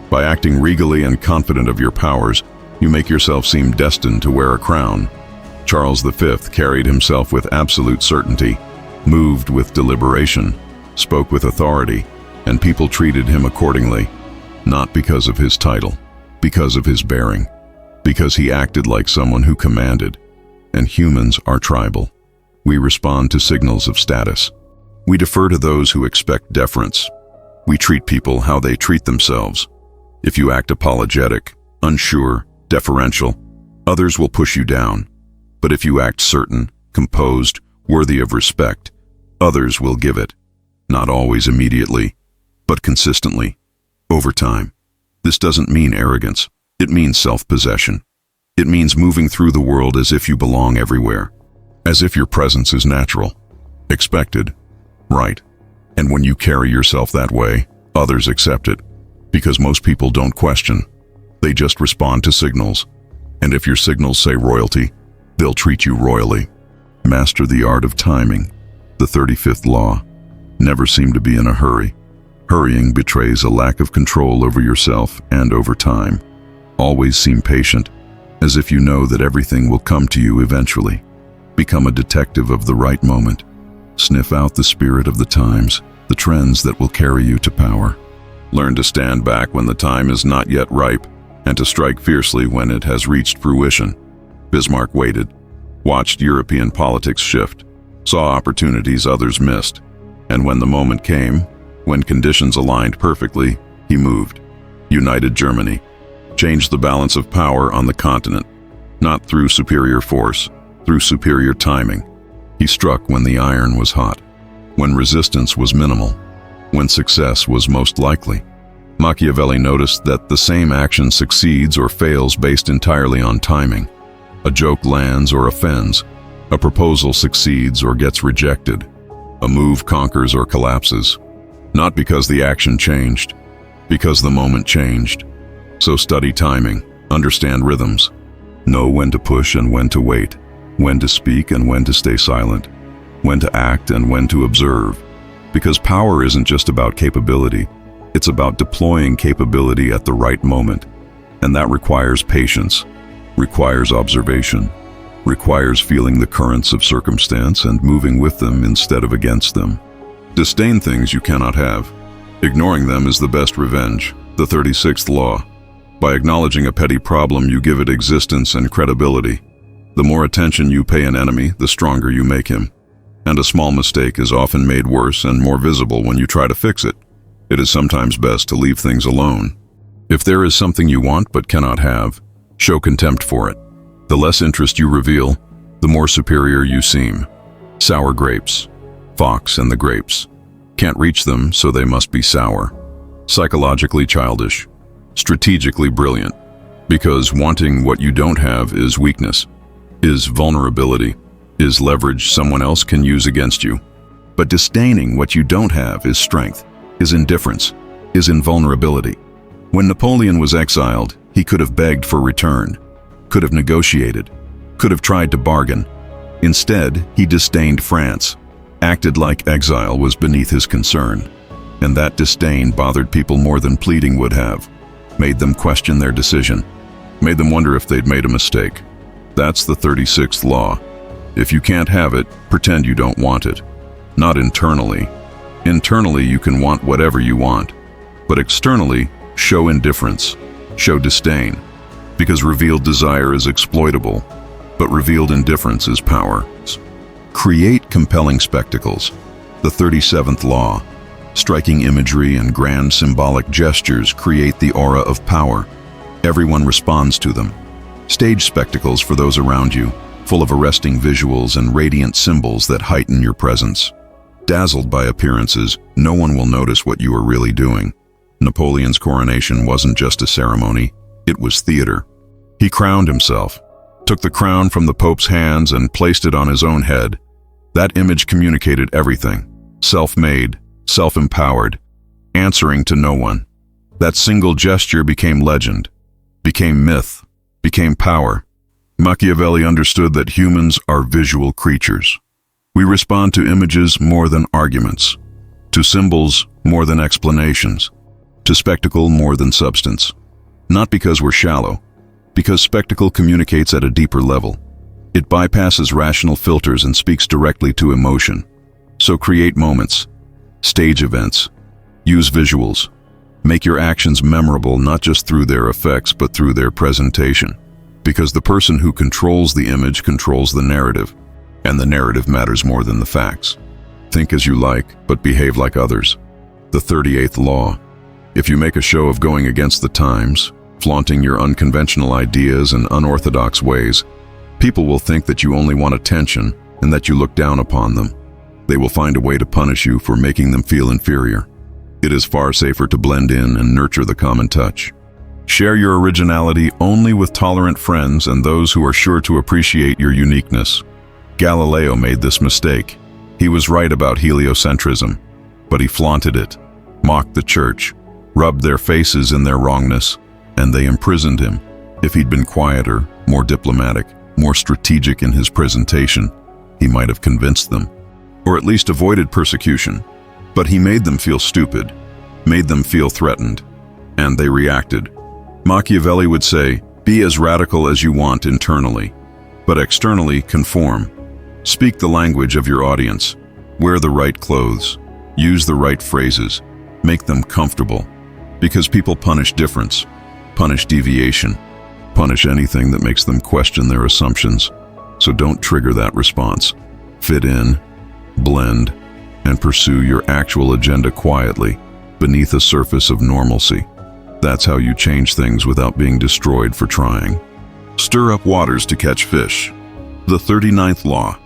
By acting regally and confident of your powers, you make yourself seem destined to wear a crown. Charles V carried himself with absolute certainty, moved with deliberation, spoke with authority, and people treated him accordingly, not because of his title, because of his bearing, because he acted like someone who commanded. And humans are tribal. We respond to signals of status. We defer to those who expect deference. We treat people how they treat themselves. If you act apologetic, unsure, deferential. Others will push you down. But if you act certain, composed, worthy of respect, others will give it. Not always immediately, but consistently, over time. This doesn't mean arrogance. It means self-possession. It means moving through the world as if you belong everywhere, as if your presence is natural, expected, right. And when you carry yourself that way, others accept it, because most people don't question. They just respond to signals. And if your signals say royalty, they'll treat you royally. Master the art of timing. The 35th law. Never seem to be in a hurry. Hurrying betrays a lack of control over yourself and over time. Always seem patient, as if you know that everything will come to you eventually. Become a detective of the right moment. Sniff out the spirit of the times, the trends that will carry you to power. Learn to stand back when the time is not yet ripe, and to strike fiercely when it has reached fruition. Bismarck waited, watched European politics shift, saw opportunities others missed, and when the moment came, when conditions aligned perfectly, he moved. United Germany, changed the balance of power on the continent, not through superior force, through superior timing. He struck when the iron was hot, when resistance was minimal, when success was most likely. Machiavelli noticed that the same action succeeds or fails based entirely on timing. A joke lands or offends. A proposal succeeds or gets rejected. A move conquers or collapses. Not because the action changed, because the moment changed. So study timing, understand rhythms. Know when to push and when to wait, when to speak and when to stay silent, when to act and when to observe. Because power isn't just about capability, it's about deploying capability at the right moment. And that requires patience, requires observation, requires feeling the currents of circumstance and moving with them instead of against them. Disdain things you cannot have. Ignoring them is the best revenge. The 36th law. By acknowledging a petty problem, you give it existence and credibility. The more attention you pay an enemy, the stronger you make him. And a small mistake is often made worse and more visible when you try to fix it. It is sometimes best to leave things alone. If there is something you want but cannot have, show contempt for it. The less interest you reveal, the more superior you seem. Sour grapes. Fox and the grapes. Can't reach them, so they must be sour. Psychologically childish. Strategically brilliant. Because wanting what you don't have is weakness, is vulnerability, is leverage someone else can use against you. But disdaining what you don't have is strength, is indifference, is invulnerability. When Napoleon was exiled, he could have begged for return, could have negotiated, could have tried to bargain. Instead, he disdained France, acted like exile was beneath his concern. And that disdain bothered people more than pleading would have, made them question their decision, made them wonder if they'd made a mistake. That's the 36th law. If you can't have it, pretend you don't want it. Not internally. Internally, you can want whatever you want. But externally, show indifference, show disdain. Because revealed desire is exploitable, but revealed indifference is power. Create compelling spectacles. The 37th law. Striking imagery and grand symbolic gestures create the aura of power. Everyone responds to them. Stage spectacles for those around you, full of arresting visuals and radiant symbols that heighten your presence. Dazzled by appearances, no one will notice what you are really doing. Napoleon's coronation wasn't just a ceremony, it was theater. He crowned himself, took the crown from the Pope's hands and placed it on his own head. That image communicated everything. Self-made, self-empowered, answering to no one. That single gesture became legend, became myth, became power. Machiavelli understood that humans are visual creatures. We respond to images more than arguments, to symbols more than explanations, to spectacle more than substance. Not because we're shallow, because spectacle communicates at a deeper level. It bypasses rational filters and speaks directly to emotion. So create moments, stage events, use visuals. Make your actions memorable not just through their effects but through their presentation. Because the person who controls the image controls the narrative, and the narrative matters more than the facts. Think as you like, but behave like others. The 38th law. If you make a show of going against the times, flaunting your unconventional ideas and unorthodox ways. People will think that you only want attention and that you look down upon them. They will find a way to punish you for making them feel inferior. It is far safer to blend in and nurture the common touch. Share your originality only with tolerant friends and those who are sure to appreciate your uniqueness. Galileo made this mistake. He was right about heliocentrism, but he flaunted it, mocked the church, rubbed their faces in their wrongness, and they imprisoned him. If he'd been quieter, more diplomatic, more strategic in his presentation, he might have convinced them, or at least avoided persecution. But he made them feel stupid, made them feel threatened, and they reacted. Machiavelli would say, be as radical as you want internally, but externally conform. Speak the language of your audience, wear the right clothes, use the right phrases, make them comfortable, because people punish difference, punish deviation, punish anything that makes them question their assumptions. So don't trigger that response. Fit in, blend, and pursue your actual agenda quietly, beneath a surface of normalcy. That's how you change things without being destroyed for trying. Stir up waters to catch fish. The 39th law.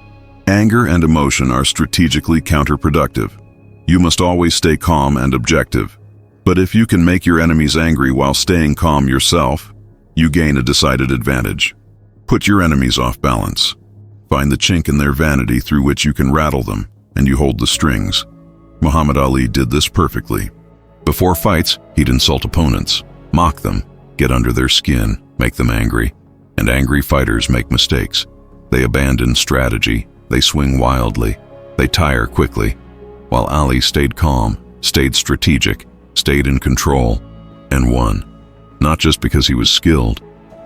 Anger and emotion are strategically counterproductive. You must always stay calm and objective. But if you can make your enemies angry while staying calm yourself, you gain a decided advantage. Put your enemies off balance. Find the chink in their vanity through which you can rattle them, and you hold the strings. Muhammad Ali did this perfectly. Before fights, he'd insult opponents, mock them, get under their skin, make them angry. And angry fighters make mistakes. They abandon strategy, they swing wildly, they tire quickly. While Ali stayed calm, stayed strategic, stayed in control, and won. Not just because he was skilled,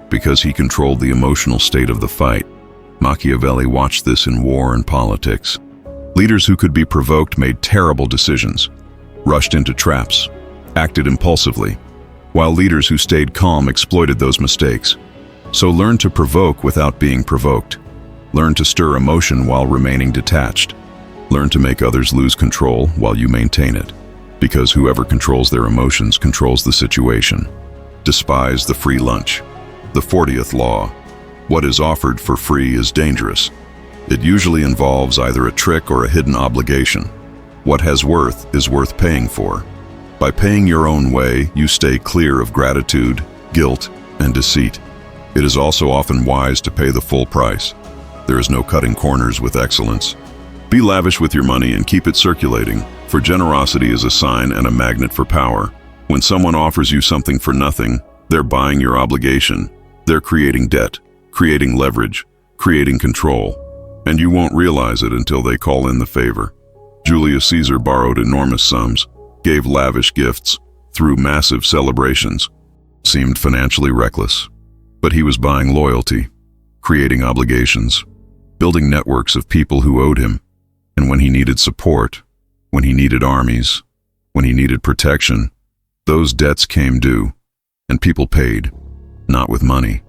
because he controlled the emotional state of the fight. Machiavelli watched this in war and politics. Leaders who could be provoked made terrible decisions, rushed into traps, acted impulsively, while leaders who stayed calm exploited those mistakes. So learn to provoke without being provoked. Learn to stir emotion while remaining detached. Learn to make others lose control while you maintain it, because whoever controls their emotions controls the situation. Despise the free lunch. The 40th law. What is offered for free is dangerous. It usually involves either a trick or a hidden obligation. What has worth is worth paying for. By paying your own way, you stay clear of gratitude, guilt, and deceit. It is also often wise to pay the full price. There is no cutting corners with excellence. Be lavish with your money and keep it circulating, for generosity is a sign and a magnet for power. When someone offers you something for nothing, they're buying your obligation. They're creating debt, creating leverage, creating control, and you won't realize it until they call in the favor. Julius Caesar borrowed enormous sums, gave lavish gifts, threw massive celebrations, seemed financially reckless. But he was buying loyalty, creating obligations, building networks of people who owed him. And when he needed support, when he needed armies, when he needed protection, those debts came due, and people paid, not with money,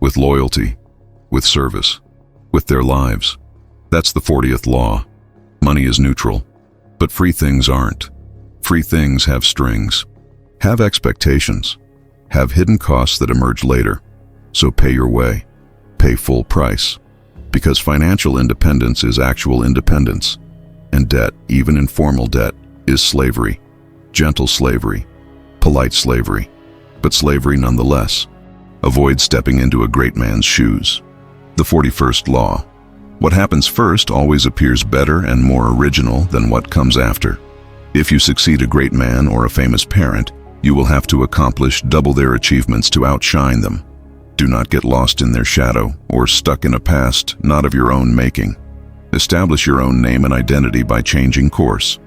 with loyalty, with service, with their lives. That's the 40th law. Money is neutral, but free things aren't. Free things have strings, have expectations, have hidden costs that emerge later. So pay your way, pay full price, because financial independence is actual independence, and debt, even informal debt, is slavery, gentle slavery, polite slavery, but slavery nonetheless. Avoid stepping into a great man's shoes. The 41st law. What happens first always appears better and more original than what comes after. If you succeed a great man or a famous parent, you will have to accomplish double their achievements to outshine them. Do not get lost in their shadow or stuck in a past not of your own making. Establish your own name and identity by changing course.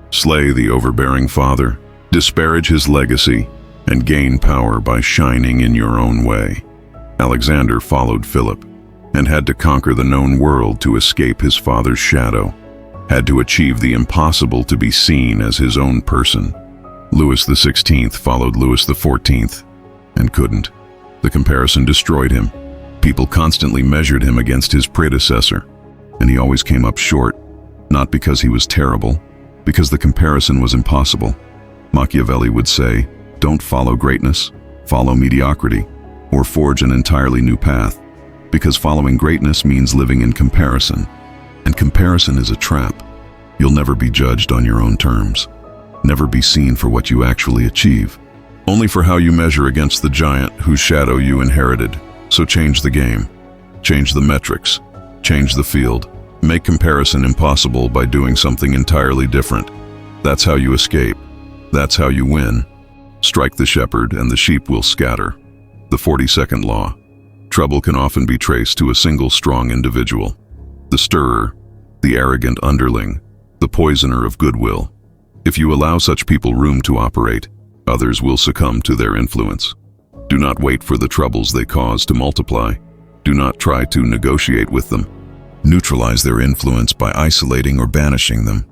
Slay the overbearing father, disparage his legacy, and gain power by shining in your own way. Alexander followed Philip and had to conquer the known world to escape his father's shadow, had to achieve the impossible to be seen as his own person. Louis XVI followed Louis XIV and couldn't. The comparison destroyed him. People constantly measured him against his predecessor, and he always came up short, not because he was terrible, because the comparison was impossible. Machiavelli would say, don't follow greatness, follow mediocrity, or forge an entirely new path, because following greatness means living in comparison, and comparison is a trap. You'll never be judged on your own terms, never be seen for what you actually achieve, only for how you measure against the giant whose shadow you inherited. So change the game, change the metrics, change the field, make comparison impossible by doing something entirely different. That's how you escape. That's how you win. Strike the shepherd and the sheep will scatter. The 42nd law. Trouble can often be traced to a single strong individual. The stirrer, the arrogant underling, the poisoner of goodwill. If you allow such people room to operate, others will succumb to their influence. Do not wait for the troubles they cause to multiply. Do not try to negotiate with them. Neutralize their influence by isolating or banishing them.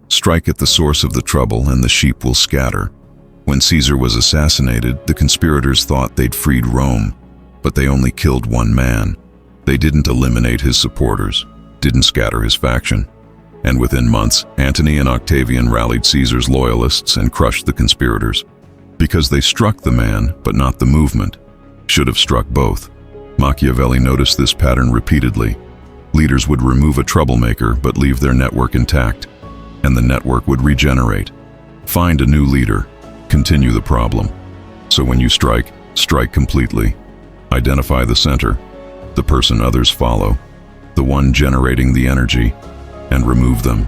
Strike at the source of the trouble and the sheep will scatter. When Caesar was assassinated, the conspirators thought they'd freed Rome, but they only killed one man. They didn't eliminate his supporters, didn't scatter his faction. And within months, Antony and Octavian rallied Caesar's loyalists and crushed the conspirators. Because they struck the man, but not the movement. Should have struck both. Machiavelli noticed this pattern repeatedly. Leaders would remove a troublemaker, but leave their network intact, and the network would regenerate. Find a new leader. Continue the problem. So when you strike, strike completely. Identify the center, the person others follow, the one generating the energy, and remove them.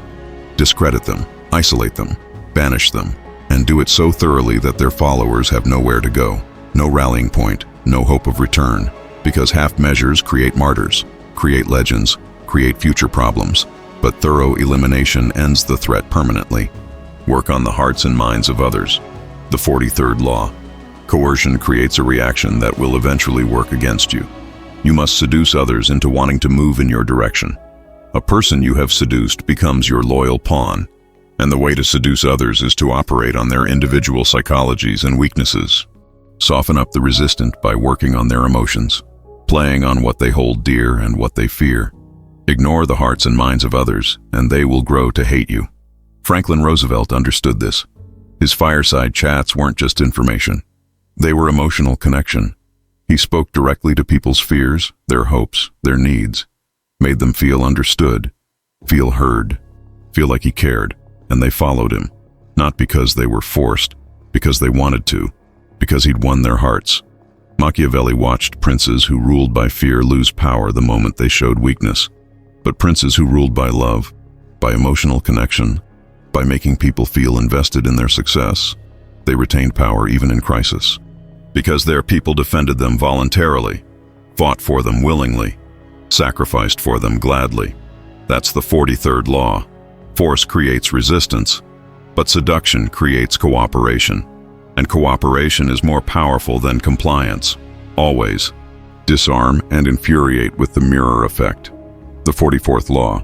Discredit them, isolate them, banish them, and do it so thoroughly that their followers have nowhere to go, no rallying point, no hope of return, because half measures create martyrs, create legends, create future problems, but thorough elimination ends the threat permanently. Work on the hearts and minds of others. The 43rd law. Coercion creates a reaction that will eventually work against you. You must seduce others into wanting to move in your direction. A person you have seduced becomes your loyal pawn, and the way to seduce others is to operate on their individual psychologies and weaknesses. Soften up the resistant by working on their emotions, playing on what they hold dear and what they fear. Ignore the hearts and minds of others, and they will grow to hate you. Franklin Roosevelt understood this. His fireside chats weren't just information. They were emotional connection. He spoke directly to people's fears, their hopes, their needs, made them feel understood, feel heard, feel like he cared, and they followed him, not because they were forced, because they wanted to, because he'd won their hearts. Machiavelli watched princes who ruled by fear lose power the moment they showed weakness, but princes who ruled by love, by emotional connection, by making people feel invested in their success, they retained power even in crisis. Because their people defended them voluntarily, fought for them willingly, sacrificed for them gladly. That's the 43rd law. Force creates resistance, but seduction creates cooperation. And cooperation is more powerful than compliance. Always. Disarm and infuriate with the mirror effect. The 44th law.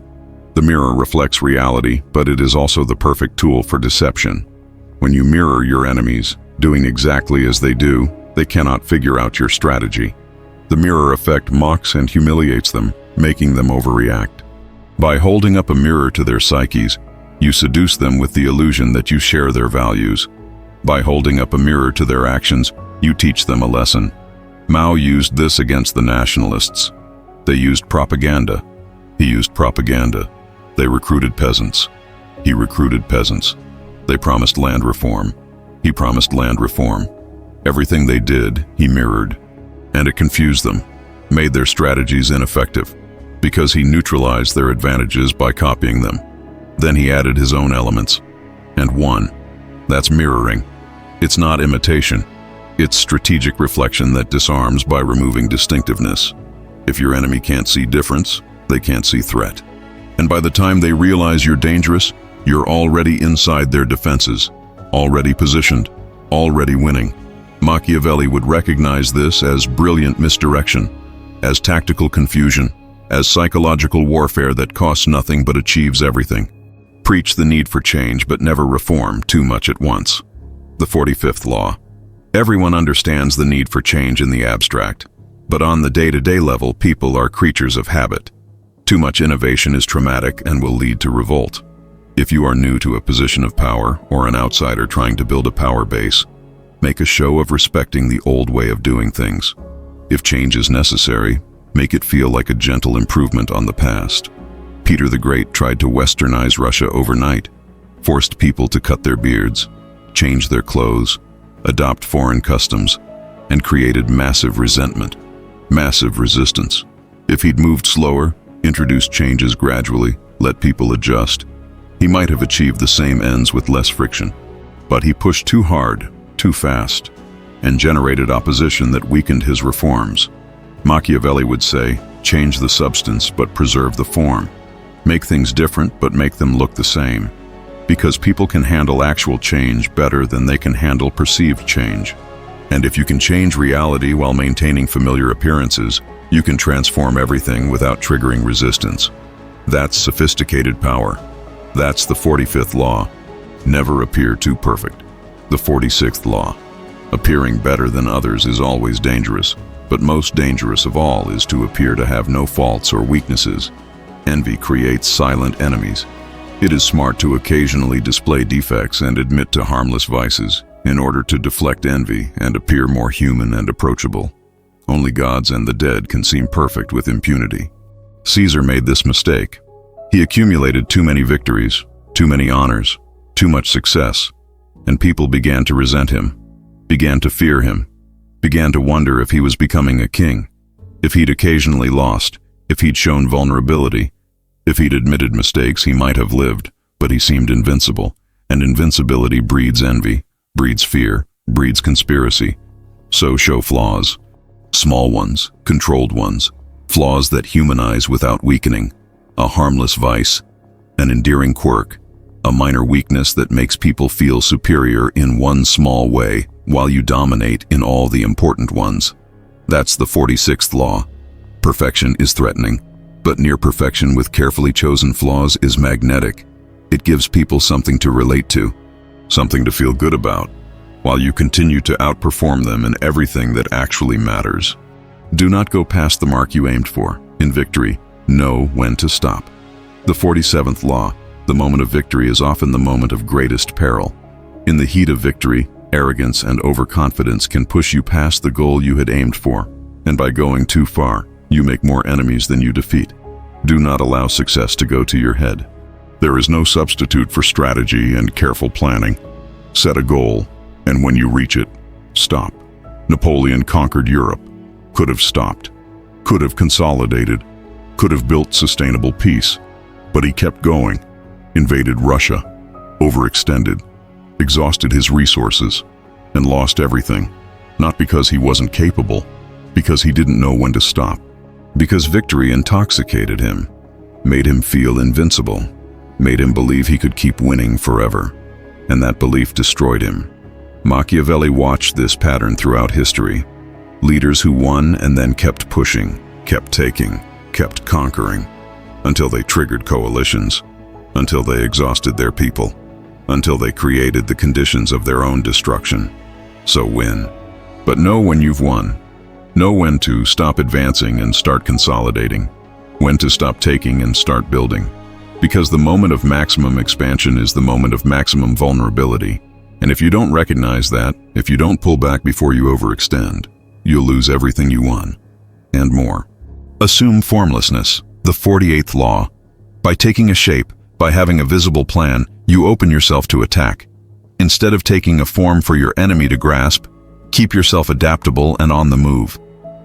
The mirror reflects reality, but it is also the perfect tool for deception. When you mirror your enemies, doing exactly as they do, they cannot figure out your strategy. The mirror effect mocks and humiliates them, making them overreact. By holding up a mirror to their psyches, you seduce them with the illusion that you share their values. By holding up a mirror to their actions, you teach them a lesson. Mao used this against the nationalists. They used propaganda. He used propaganda. They recruited peasants. He recruited peasants. They promised land reform. He promised land reform. Everything they did, he mirrored. And it confused them, made their strategies ineffective, because he neutralized their advantages by copying them. Then he added his own elements, and won. That's mirroring. It's not imitation. It's strategic reflection that disarms by removing distinctiveness. If your enemy can't see difference, they can't see threat. And by the time they realize you're dangerous, you're already inside their defenses, already positioned, already winning. Machiavelli would recognize this as brilliant misdirection, as tactical confusion, as psychological warfare that costs nothing but achieves everything. Preach the need for change but never reform too much at once. The 45th law. Everyone understands the need for change in the abstract, but on the day-to-day level, people are creatures of habit. Too much innovation is traumatic and will lead to revolt. If you are new to a position of power or an outsider trying to build a power base, Make a show of respecting the old way of doing things. If change is necessary, make it feel like a gentle improvement on the past. Peter the Great tried to westernize Russia overnight, forced people to cut their beards, change their clothes, adopt foreign customs, and created massive resentment, massive resistance. If he'd moved slower, introduced changes gradually, let people adjust, he might have achieved the same ends with less friction. But he pushed too hard, too fast, and generated opposition that weakened his reforms. Machiavelli would say, change the substance but preserve the form. Make things different but make them look the same. Because people can handle actual change better than they can handle perceived change. And if you can change reality while maintaining familiar appearances, you can transform everything without triggering resistance. That's sophisticated power. That's the 45th law. Never appear too perfect. The 46th law. Appearing better than others is always dangerous, but most dangerous of all is to appear to have no faults or weaknesses. Envy creates silent enemies. It is smart to occasionally display defects and admit to harmless vices in order to deflect envy and appear more human and approachable. Only gods and the dead can seem perfect with impunity. Caesar made this mistake. He accumulated too many victories, too many honors, too much success, and people began to resent him, began to fear him, began to wonder if he was becoming a king, if he'd occasionally lost, if he'd shown vulnerability. If he'd admitted mistakes, he might have lived, but he seemed invincible, and invincibility breeds envy, breeds fear, breeds conspiracy. So show flaws. Small ones, controlled ones, flaws that humanize without weakening, a harmless vice, an endearing quirk, a minor weakness that makes people feel superior in one small way while you dominate in all the important ones. That's the 46th law. Perfection is threatening, but near perfection with carefully chosen flaws is magnetic. It gives people something to relate to, something to feel good about, while you continue to outperform them in everything that actually matters. Do not go past the mark you aimed for. In victory, know when to stop. The 47th law, the moment of victory is often the moment of greatest peril. In the heat of victory, arrogance and overconfidence can push you past the goal you had aimed for, and by going too far, you make more enemies than you defeat. Do not allow success to go to your head. There is no substitute for strategy and careful planning. Set a goal, and when you reach it, stop. Napoleon conquered Europe. Could have stopped. Could have consolidated. Could have built sustainable peace. But he kept going. Invaded Russia. Overextended. Exhausted his resources. And lost everything. Not because he wasn't capable. Because he didn't know when to stop. Because victory intoxicated him. Made him feel invincible. Made him believe he could keep winning forever. And that belief destroyed him. Machiavelli watched this pattern throughout history. Leaders who won and then kept pushing, kept taking, kept conquering, until they triggered coalitions, until they exhausted their people, until they created the conditions of their own destruction. So win. But know when you've won. Know when to stop advancing and start consolidating. When to stop taking and start building. Because the moment of maximum expansion is the moment of maximum vulnerability. And if you don't recognize that, if you don't pull back before you overextend, you'll lose everything you won, and more. Assume formlessness, the 48th law. By taking a shape, by having a visible plan, you open yourself to attack. Instead of taking a form for your enemy to grasp, keep yourself adaptable and on the move.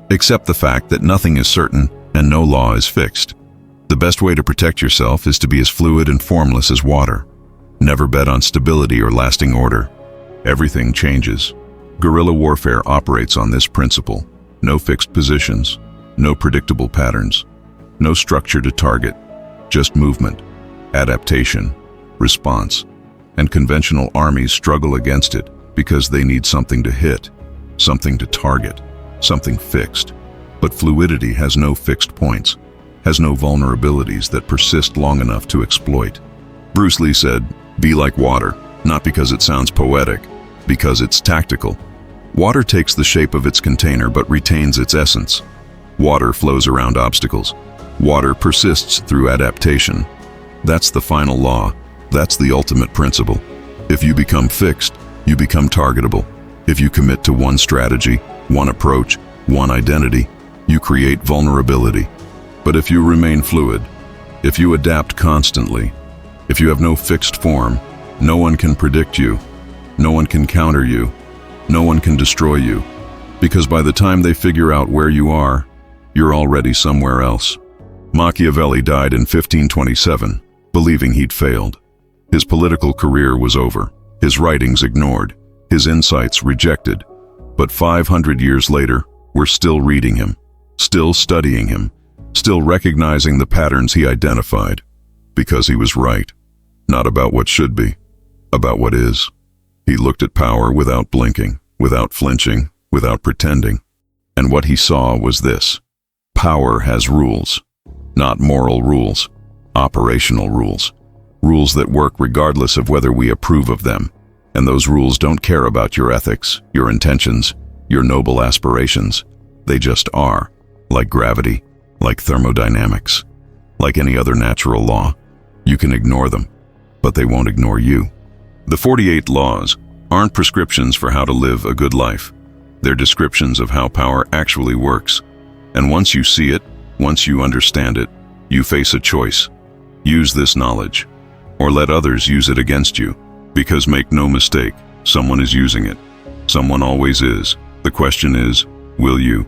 Accept the fact that nothing is certain and no law is fixed. The best way to protect yourself is to be as fluid and formless as water. Never bet on stability or lasting order. Everything changes. Guerrilla warfare operates on this principle. No fixed positions, no predictable patterns, no structure to target, just movement, adaptation, response, and conventional armies struggle against it because they need something to hit, something to target, something fixed. But fluidity has no fixed points, has no vulnerabilities that persist long enough to exploit. Bruce Lee said, "Be like water," not because it sounds poetic, because it's tactical. Water takes the shape of its container but retains its essence. Water flows around obstacles. Water persists through adaptation. That's the final law. That's the ultimate principle. If you become fixed, you become targetable. If you commit to one strategy, one approach, one identity, you create vulnerability. But if you remain fluid, if you adapt constantly, if you have no fixed form, no one can predict you, no one can counter you, no one can destroy you, because by the time they figure out where you are, you're already somewhere else. Machiavelli died in 1527, believing he'd failed. His political career was over, his writings ignored, his insights rejected. But 500 years later, we're still reading him, still studying him, still recognizing the patterns he identified, because he was right, not about what should be, about what is. He looked at power without blinking, without flinching, without pretending. And what he saw was this: power has rules, not moral rules, operational rules, rules that work regardless of whether we approve of them. And those rules don't care about your ethics, your intentions, your noble aspirations. They just are, like gravity, like thermodynamics, like any other natural law. You can ignore them, but they won't ignore you. The 48 laws aren't prescriptions for how to live a good life. They're descriptions of how power actually works. And once you see it, once you understand it, you face a choice. Use this knowledge, or let others use it against you. Because make no mistake, someone is using it. Someone always is. The question is, will you?